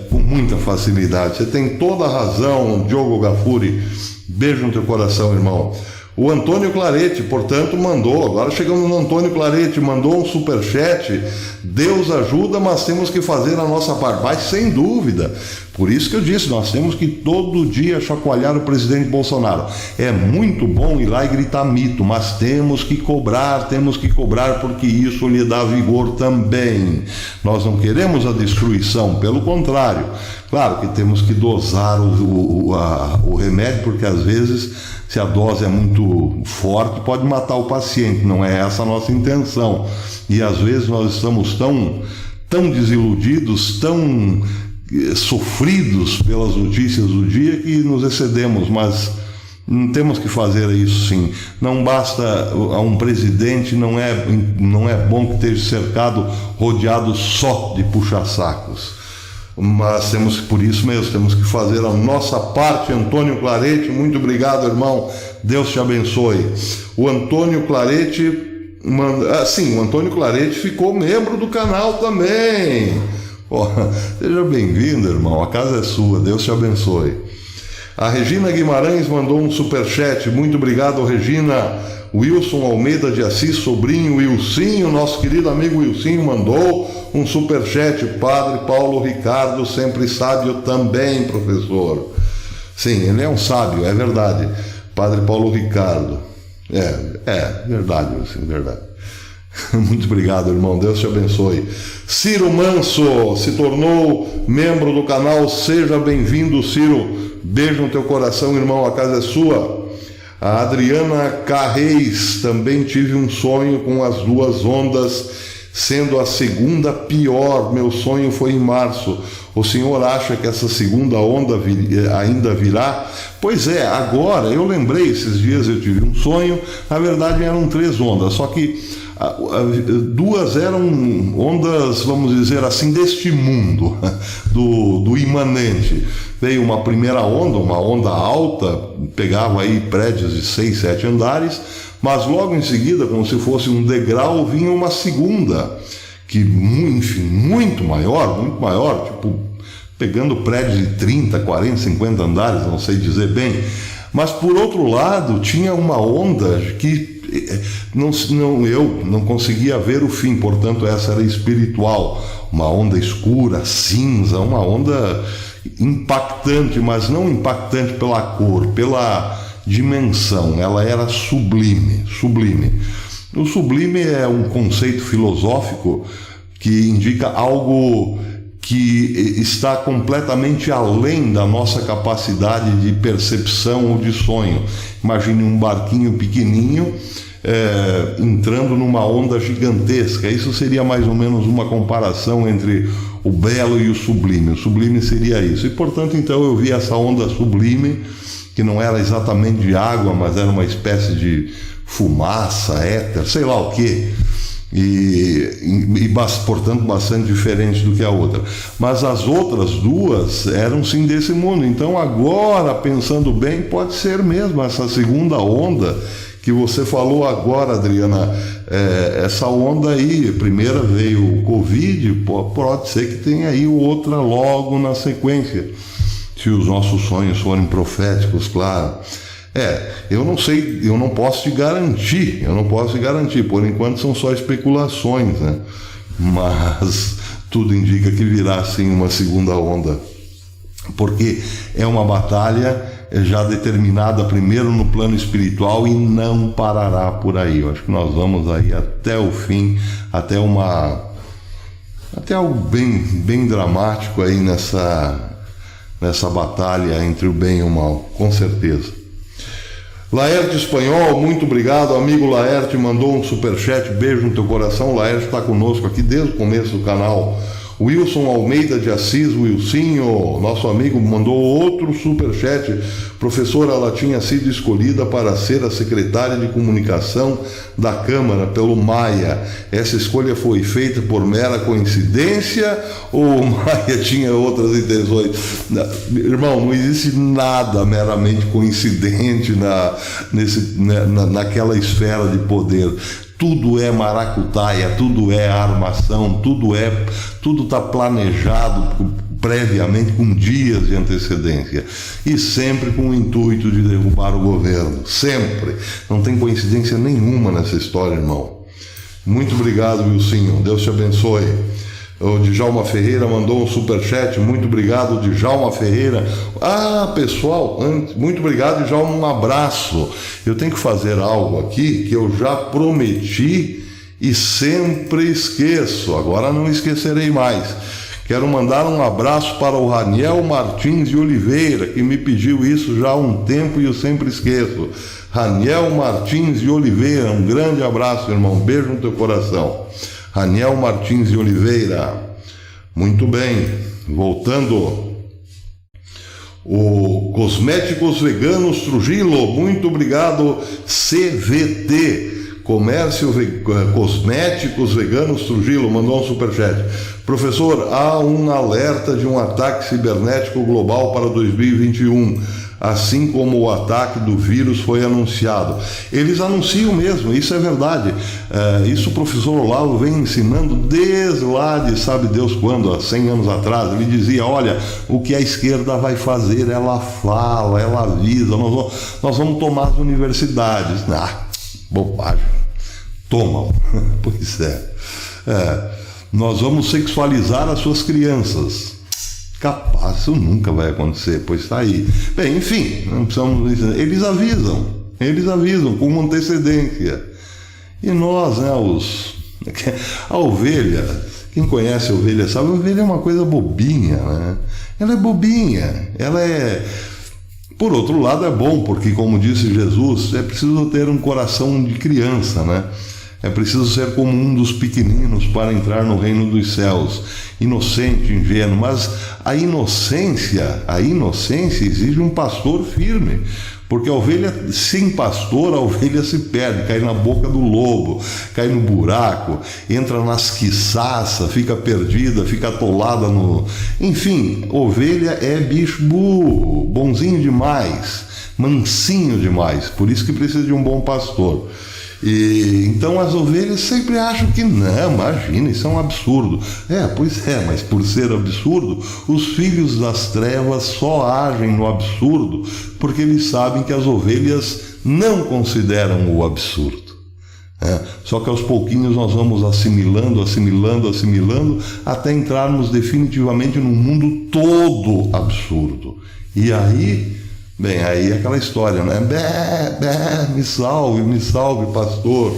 com muita facilidade. Você tem toda a razão, Diogo Gafuri. Beijo no teu coração, irmão. O Antônio Clarete, portanto, mandou, agora chegamos no Antônio Clarete, mandou um superchat. Deus ajuda, mas temos que fazer a nossa parte. Mas sem dúvida, por isso que eu disse, nós temos que todo dia chacoalhar o presidente Bolsonaro. É muito bom ir lá e gritar mito, mas temos que cobrar, porque isso lhe dá vigor também. Nós não queremos a destruição, pelo contrário. Claro que temos que dosar o remédio, porque às vezes, se a dose é muito forte, pode matar o paciente. Não é essa a nossa intenção. E às vezes nós estamos tão desiludidos, tão sofridos pelas notícias do dia que nos excedemos, mas temos que fazer isso sim. Não basta a um presidente, não é bom que esteja cercado, rodeado só de puxa-sacos. Mas por isso mesmo, temos que fazer a nossa parte. Antônio Clarete, muito obrigado, irmão. Deus te abençoe. O Antônio Clarete o Antônio Clarete ficou membro do canal também. Seja bem-vindo, irmão. A casa é sua. Deus te abençoe. A Regina Guimarães mandou um superchat. Muito obrigado, Regina. Wilson Almeida de Assis, sobrinho Wilsinho, nosso querido amigo Wilsinho, mandou um superchat. Padre Paulo Ricardo, sempre sábio também, professor. Sim, ele é um sábio, é verdade. Padre Paulo Ricardo. É verdade, Wilson, verdade. Muito obrigado, irmão. Deus te abençoe. Ciro Manso se tornou membro do canal. Seja bem-vindo, Ciro. Beijo no teu coração, irmão. A casa é sua. A Adriana Carreis, também tive um sonho com as duas ondas, sendo a segunda pior. Meu sonho foi em março. O senhor acha que essa segunda onda ainda virá? Pois é, agora, eu lembrei, esses dias eu tive um sonho, na verdade eram 3 ondas, só que 2 eram ondas, vamos dizer assim, deste mundo, do imanente. Veio uma primeira onda, uma onda alta, pegava aí prédios de 6, 7 andares, mas logo em seguida, como se fosse um degrau, vinha uma segunda, que, enfim, muito maior, tipo, pegando prédios de 30, 40, 50 andares, não sei dizer bem. Mas, por outro lado, tinha uma onda que eu não conseguia ver o fim, portanto, essa era espiritual. Uma onda escura, cinza, uma onda impactante, mas não impactante pela cor, pela dimensão. Ela era sublime. O sublime é um conceito filosófico que indica algo que está completamente além da nossa capacidade de percepção ou de sonho. Imagine um barquinho pequenininho entrando numa onda gigantesca. Isso seria mais ou menos uma comparação entre o belo e o sublime. O sublime seria isso. E, portanto, então eu vi essa onda sublime, que não era exatamente de água, mas era uma espécie de fumaça, éter, sei lá o quê. Portanto, bastante diferente do que a outra. Mas as outras 2 eram sim desse mundo. Então, agora, pensando bem, pode ser mesmo essa segunda onda que você falou agora, Adriana. Essa onda aí, primeira veio o Covid, pode ser que tenha aí outra logo na sequência, se os nossos sonhos forem proféticos, claro. Eu não sei, eu não posso te garantir, por enquanto são só especulações, né? Mas tudo indica que virá sim uma segunda onda, porque é uma batalha já determinada primeiro no plano espiritual e não parará por aí. Eu acho que nós vamos aí até o fim, até algo bem dramático aí nessa batalha entre o bem e o mal, com certeza. Laerte Espanhol, muito obrigado, amigo Laerte, mandou um superchat, beijo no teu coração. Laerte está conosco aqui desde o começo do canal. Wilson Almeida de Assis, Wilsinho, nosso amigo, mandou outro superchat. Professora, ela tinha sido escolhida para ser a secretária de comunicação da Câmara pelo Maia. Essa escolha foi feita por mera coincidência ou o Maia tinha outras intenções? Irmão, não existe nada meramente coincidente naquela esfera de poder. Tudo é maracutaia, tudo é armação, tudo está planejado previamente com dias de antecedência e sempre com o intuito de derrubar o governo, sempre. Não tem coincidência nenhuma nessa história, irmão. Muito obrigado, Wilsinho, Deus te abençoe. O Djalma Ferreira mandou um superchat, muito obrigado, Djalma Ferreira. Pessoal, muito obrigado, Djalma, um abraço. Eu tenho que fazer algo aqui que eu já prometi e sempre esqueço, agora não esquecerei mais. Quero mandar um abraço para o Raniel Martins de Oliveira, que me pediu isso já há um tempo e eu sempre esqueço. Raniel Martins de Oliveira, um grande abraço, irmão, um beijo no teu coração. Raniel Martins de Oliveira. Muito bem, voltando. O Cosméticos Veganos Trujillo, muito obrigado. CVT, Cosméticos Veganos Trujillo, mandou um superchat. Professor, há um alerta de um ataque cibernético global para 2021. Assim como o ataque do vírus foi anunciado. Eles anunciam mesmo, isso é verdade. Isso o professor Olavo vem ensinando desde lá de sabe Deus quando, há 100 anos atrás. Ele dizia, olha, o que a esquerda vai fazer, ela fala, ela avisa, nós vamos tomar as universidades. Bobagem. Tomam. Pois é. Nós vamos sexualizar as suas crianças. Capaz, isso nunca vai acontecer, pois está aí. Bem, enfim, não precisamos. Eles avisam com antecedência. E nós, né, a ovelha, quem conhece a ovelha sabe, a ovelha é uma coisa bobinha, né? Ela é bobinha, por outro lado é bom, porque como disse Jesus, é preciso ter um coração de criança, né? É preciso ser como um dos pequeninos para entrar no reino dos céus, inocente, ingênuo, mas a inocência exige um pastor firme, porque a ovelha sem pastor, a ovelha se perde, cai na boca do lobo, cai no buraco, entra nas quiçaças, fica perdida, fica atolada no... Enfim, ovelha é bicho burro, bonzinho demais, mansinho demais, por isso que precisa de um bom pastor. Então as ovelhas sempre acham que não, imagina, isso é um absurdo. Pois é, mas por ser absurdo, os filhos das trevas só agem no absurdo porque eles sabem que as ovelhas não consideram o absurdo. Só que aos pouquinhos nós vamos assimilando até entrarmos definitivamente num mundo todo absurdo. E aí... Bem, aí é aquela história, né? Me salve, pastor.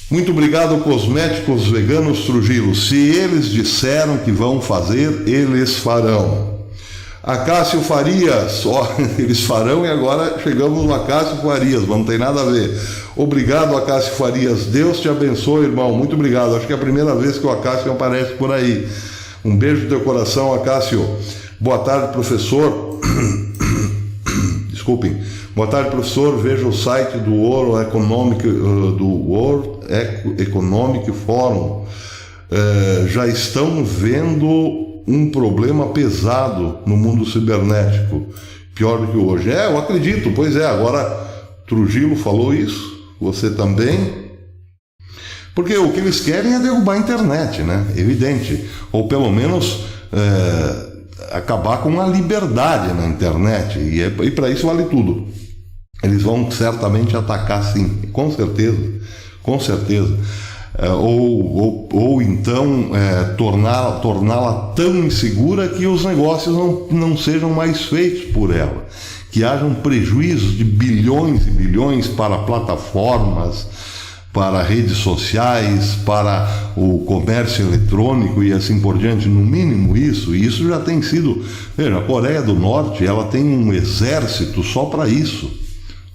Muito obrigado, Cosméticos Veganos Trujillo. Se eles disseram que vão fazer, eles farão. Acácio Farias, eles farão e agora chegamos no Acácio Farias, mas não tem nada a ver. Obrigado, Acácio Farias. Deus te abençoe, irmão. Muito obrigado. Acho que é a primeira vez que o Acácio aparece por aí. Um beijo no teu coração, Acácio. Boa tarde, professor. Desculpem. Boa tarde, professor. Veja o site do World Economic Forum. Já estão vendo um problema pesado no mundo cibernético, pior do que hoje. Eu acredito, pois é. Agora, Trujillo falou isso, você também. Porque o que eles querem é derrubar a internet, né? Evidente. Ou pelo menos acabar com a liberdade na internet, e para isso vale tudo. Eles vão certamente atacar, sim, com certeza, com certeza. Ou então torná-la tão insegura que os negócios não sejam mais feitos por ela, que hajam prejuízos de bilhões e bilhões para plataformas, para redes sociais, para o comércio eletrônico e assim por diante. No mínimo isso já tem sido... Veja, a Coreia do Norte, ela tem um exército só para isso,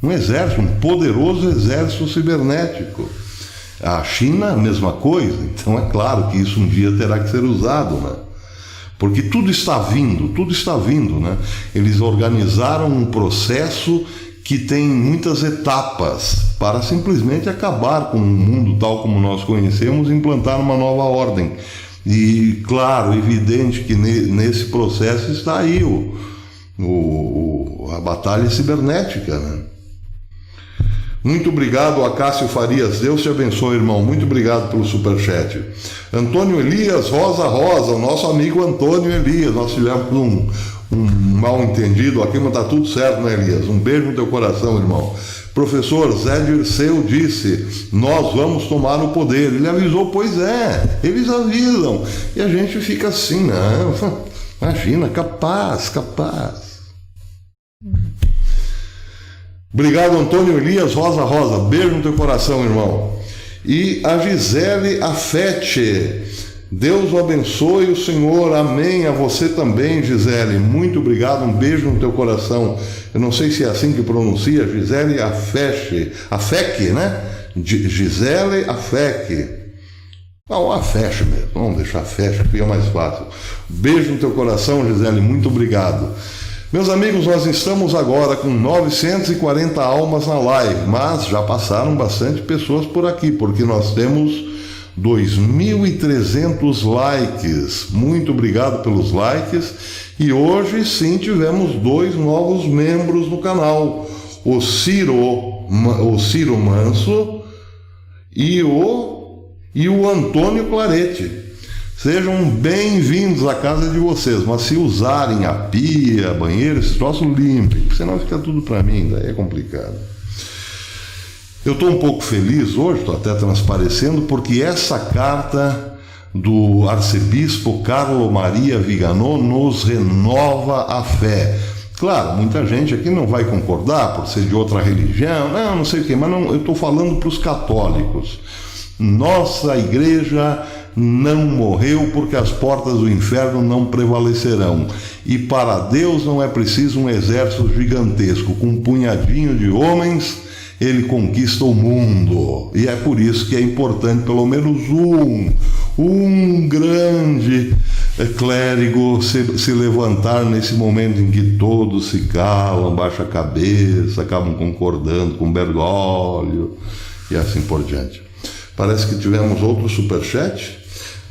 um exército, um poderoso exército cibernético. A China, a mesma coisa. Então é claro que isso um dia terá que ser usado, né? Porque tudo está vindo, né? Eles organizaram um processo que tem muitas etapas para simplesmente acabar com o mundo tal como nós conhecemos e implantar uma nova ordem. E claro, evidente que nesse processo está aí a batalha cibernética, né? Muito obrigado, Acácio Farias. Deus te abençoe, irmão. Muito obrigado pelo superchat. Antônio Elias Rosa, o nosso amigo Antônio Elias. Nós tivemos um mal entendido aqui, mas está tudo certo, né, Elias? Um beijo no teu coração, irmão. Professor Zé Dirceu disse: nós vamos tomar o poder. Ele avisou, pois é, eles avisam. E a gente fica assim, não, imagina, capaz. Obrigado, Antônio Elias Rosa. Beijo no teu coração, irmão. E a Gisele Afete. Deus o abençoe, o Senhor. Amém. A você também, Gisele. Muito obrigado. Um beijo no teu coração. Eu não sei se é assim que pronuncia. Gisele Afete. Afeque, né? Gisele Afeque. Não, Afeche mesmo. Vamos deixar Afeche, que é mais fácil. Beijo no teu coração, Gisele. Muito obrigado. Meus amigos, nós estamos agora com 940 almas na live, mas já passaram bastante pessoas por aqui, porque nós temos 2.300 likes. Muito obrigado pelos likes. E hoje sim tivemos 2 novos membros no canal, o Ciro Manso e o Antônio Clarete. Sejam bem-vindos à casa de vocês, mas se usarem a pia, banheiro, esse troço limpem, senão fica tudo para mim, daí é complicado. Eu estou um pouco feliz hoje, estou até transparecendo, porque essa carta do arcebispo Carlo Maria Viganò nos renova a fé. Claro, muita gente aqui não vai concordar por ser de outra religião, não sei o quê, mas eu estou falando para os católicos. Nossa igreja não morreu, porque as portas do inferno não prevalecerão. E para Deus não é preciso um exército gigantesco. Com um punhadinho de homens, ele conquista o mundo. E é por isso que é importante pelo menos um grande clérigo se levantar nesse momento em que todos se calam, baixam a cabeça, acabam concordando com Bergoglio e assim por diante. Parece que tivemos outro superchat.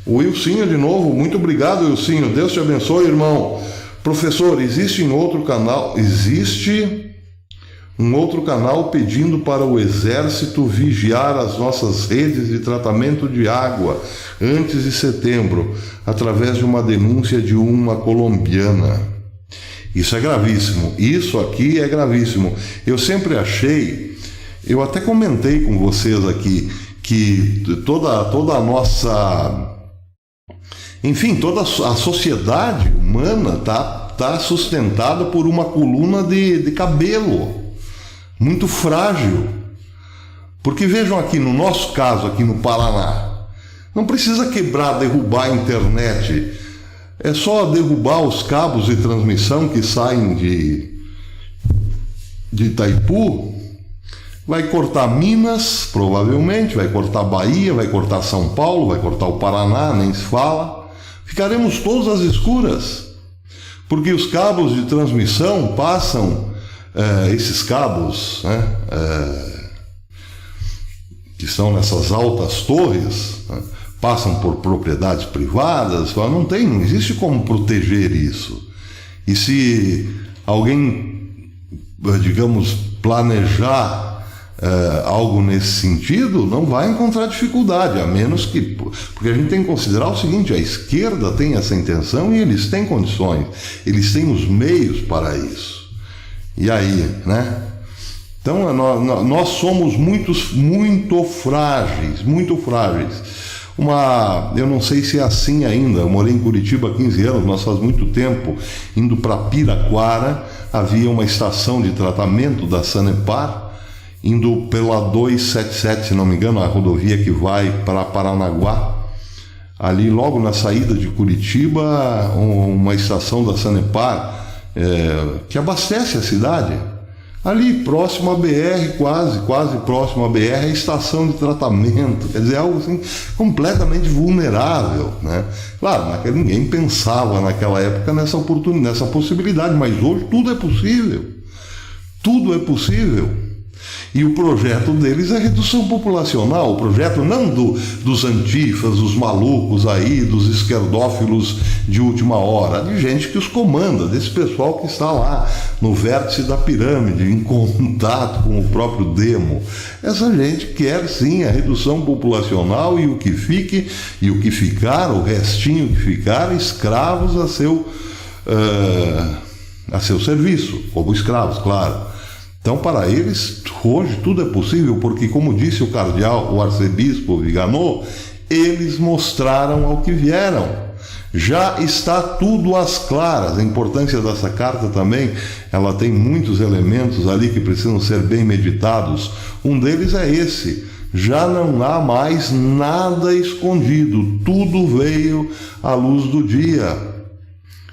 O Wilsinho de novo, muito obrigado, Wilsinho. Deus te abençoe, irmão. Professor, existe um outro canal pedindo para o exército vigiar as nossas redes de tratamento de água antes de setembro, através de uma denúncia de uma colombiana. Isso é gravíssimo. Isso aqui é gravíssimo. Eu sempre achei, eu até comentei com vocês aqui, que toda a nossa... Enfim, toda a sociedade humana tá sustentada por uma coluna de cabelo muito frágil. Porque vejam aqui, no nosso caso, aqui no Paraná, não precisa derrubar a internet. É só derrubar os cabos de transmissão que saem de Itaipu. Vai cortar Minas, provavelmente, vai cortar Bahia, vai cortar São Paulo, vai cortar o Paraná, nem se fala. Ficaremos todos às escuras, porque os cabos de transmissão passam, esses cabos, né, que estão nessas altas torres, né, passam por propriedades privadas, não existe como proteger isso. E se alguém, digamos, planejar algo nesse sentido, não vai encontrar dificuldade, a menos que... Porque a gente tem que considerar o seguinte, a esquerda tem essa intenção e eles têm condições, eles têm os meios para isso. E aí, né? Então, nós somos muito frágeis, muito frágeis. Eu não sei se é assim ainda, eu morei em Curitiba há 15 anos, mas faz muito tempo, indo para Piraquara, havia uma estação de tratamento da Sanepar, indo pela 277, se não me engano, a rodovia que vai para Paranaguá. Ali, logo na saída de Curitiba, uma estação da Sanepar, que abastece a cidade. Ali, próximo à BR, quase próximo à BR, é estação de tratamento. Quer dizer, algo assim, completamente vulnerável, né? Claro, ninguém pensava naquela época nessa possibilidade, mas hoje tudo é possível. Tudo é possível. E o projeto deles é redução populacional, o projeto não dos antifas, dos malucos aí, dos esquerdófilos de última hora, de gente que os comanda, desse pessoal que está lá no vértice da pirâmide, em contato com o próprio demo. Essa gente quer sim a redução populacional e o que ficar, o restinho que ficar, escravos a seu serviço, como escravos, claro. Então, para eles, hoje tudo é possível, porque, como disse o arcebispo Viganò, eles mostraram ao que vieram. Já está tudo às claras. A importância dessa carta também, ela tem muitos elementos ali que precisam ser bem meditados. Um deles é esse: já não há mais nada escondido, tudo veio à luz do dia.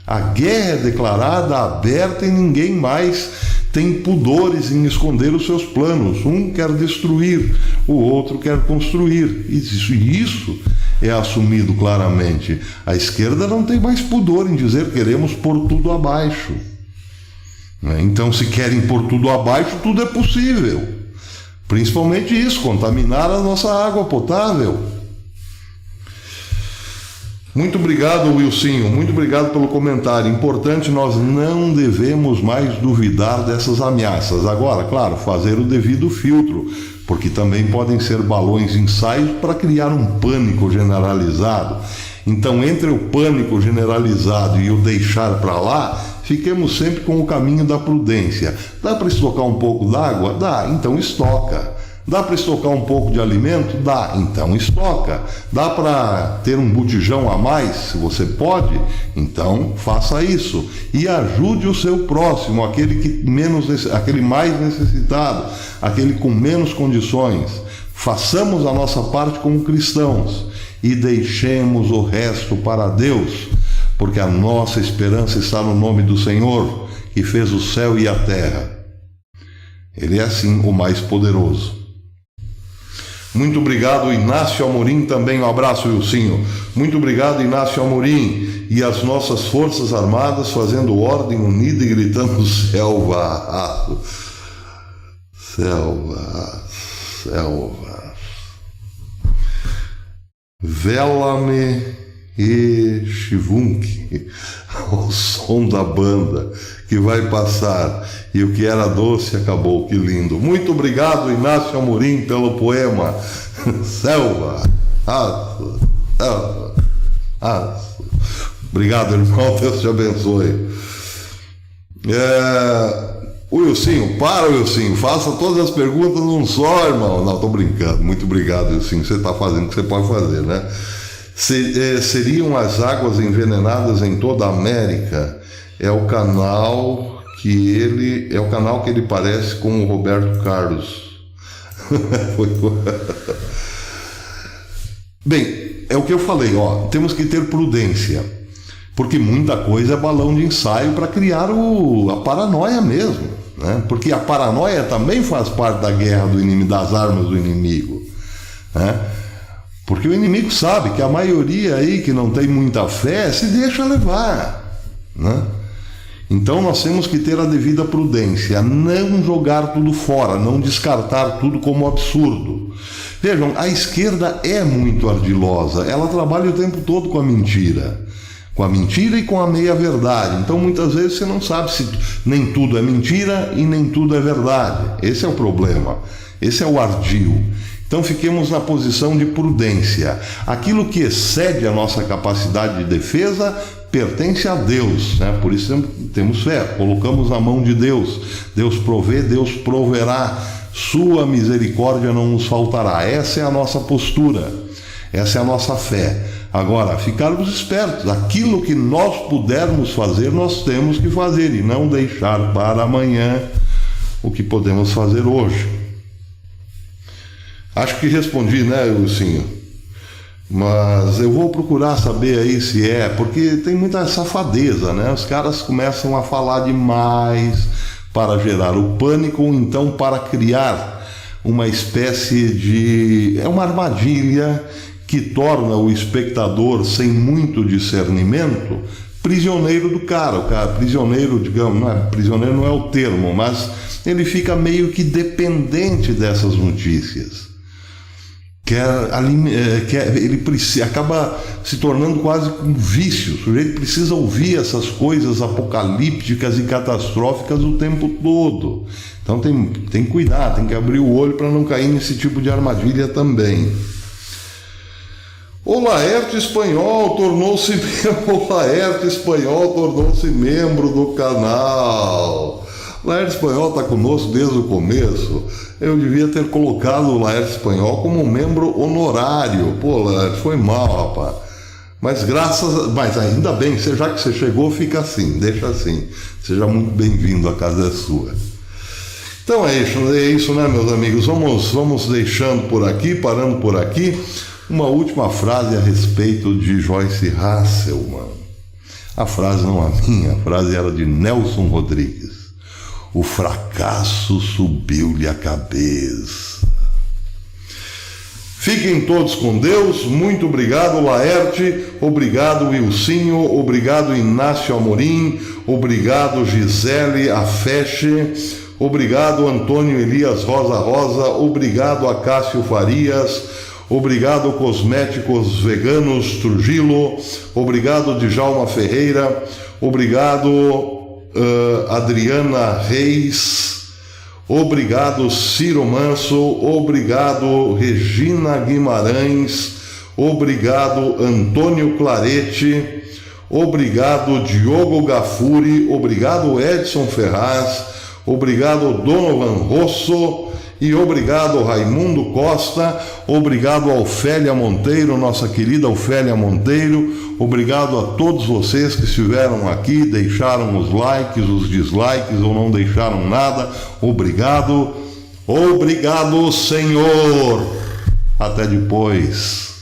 A guerra é declarada, aberta, e ninguém mais tem pudores em esconder os seus planos. Um quer destruir, o outro quer construir. Isso é assumido claramente. A esquerda não tem mais pudor em dizer queremos pôr tudo abaixo. Então, se querem pôr tudo abaixo, tudo é possível. Principalmente isso, contaminar a nossa água potável. Muito obrigado, Wilsinho, muito obrigado pelo comentário. Importante, nós não devemos mais duvidar dessas ameaças. Agora, claro, fazer o devido filtro, porque também podem ser balões de ensaio para criar um pânico generalizado. Então, entre o pânico generalizado e o deixar para lá, fiquemos sempre com o caminho da prudência. Dá para estocar um pouco d'água? Dá, então estoca. Dá para estocar um pouco de alimento? Dá, então estoca. Dá para ter um botijão a mais, se você pode? Então faça isso. E ajude o seu próximo, aquele mais necessitado, aquele com menos condições. Façamos a nossa parte como cristãos e deixemos o resto para Deus, porque a nossa esperança está no nome do Senhor, que fez o céu e a terra. Ele é assim o mais poderoso. Muito obrigado, Inácio Amorim, também um abraço, Wilsinho. Muito obrigado, Inácio Amorim. E as nossas Forças Armadas fazendo ordem unida e gritando selva, selva, selva. Vela-me e Chivunk, o som da banda que vai passar, e o que era doce acabou, que lindo. Muito obrigado, Inácio Amorim, pelo poema Selva, Aço, Selva, Aço. Obrigado, irmão, Deus te abençoe. Wilsinho, Wilsinho, faça todas as perguntas num só, irmão. Não, tô brincando. Muito obrigado, Wilsinho, você está fazendo o que você pode fazer, né? Seriam as águas envenenadas em toda a América? É o canal que ele parece com o Roberto Carlos. Bem, é o que eu falei, temos que ter prudência, porque muita coisa é balão de ensaio para criar a paranoia mesmo, né? Porque a paranoia também faz parte da guerra do inimigo, das armas do inimigo, né? Porque o inimigo sabe que a maioria aí que não tem muita fé se deixa levar, né? Então nós temos que ter a devida prudência, não jogar tudo fora, não descartar tudo como absurdo. Vejam, a esquerda é muito ardilosa, ela trabalha o tempo todo com a mentira e com a meia-verdade. Então muitas vezes você não sabe se nem tudo é mentira e nem tudo é verdade. Esse é o problema. Esse é o ardio. Então fiquemos na posição de prudência. Aquilo que excede a nossa capacidade de defesa pertence a Deus, né? Por isso temos fé, colocamos na mão de Deus. Deus provê, Deus proverá. Sua misericórdia não nos faltará. Essa é a nossa postura, essa é a nossa fé. Agora, ficarmos espertos. Aquilo que nós pudermos fazer, nós temos que fazer e não deixar para amanhã o que podemos fazer hoje. Acho que respondi, né, Wilsinho? Mas eu vou procurar saber aí se é, porque tem muita safadeza, né? Os caras começam a falar demais para gerar o pânico, ou então para criar uma espécie de... é uma armadilha que torna o espectador sem muito discernimento prisioneiro do cara. O cara, prisioneiro, digamos, prisioneiro não é o termo, mas ele fica meio que dependente dessas notícias. Ele acaba se tornando quase um vício. O sujeito precisa ouvir essas coisas apocalípticas e catastróficas o tempo todo. Então tem que cuidar, tem que abrir o olho para não cair nesse tipo de armadilha também. O Laerte Espanhol tornou-se membro do canal. O Laerte Espanhol está conosco desde o começo. Eu devia ter colocado o Laerte Espanhol como membro honorário. Pô, Laerte, foi mal, rapaz. Mas ainda bem, já que você chegou, fica assim, deixa assim. Seja muito bem-vindo, a casa é sua. Então é isso, né, meus amigos? Vamos deixando por aqui, parando por aqui. Uma última frase a respeito de Joyce Hasselman. A frase não é minha, a frase era de Nelson Rodrigues. O fracasso subiu-lhe a cabeça. Fiquem todos com Deus. Muito obrigado, Laerte. Obrigado, Wilsinho. Obrigado, Inácio Amorim. Obrigado, Gisele Afeche. Obrigado, Antônio Elias Rosa. Obrigado, Acácio Farias. Obrigado, Cosméticos Veganos Trujillo. Obrigado, Djalma Ferreira. Obrigado, Adriana Reis. Obrigado, Ciro Manso. Obrigado, Regina Guimarães. Obrigado, Antônio Clarete. Obrigado, Diogo Gafuri. Obrigado, Edson Ferraz. Obrigado, Donovan Rosso. E obrigado, Raimundo Costa. Obrigado a Ofélia Monteiro, nossa querida Ofélia Monteiro. Obrigado a todos vocês que estiveram aqui, deixaram os likes, os dislikes ou não deixaram nada. Obrigado, Senhor. Até depois.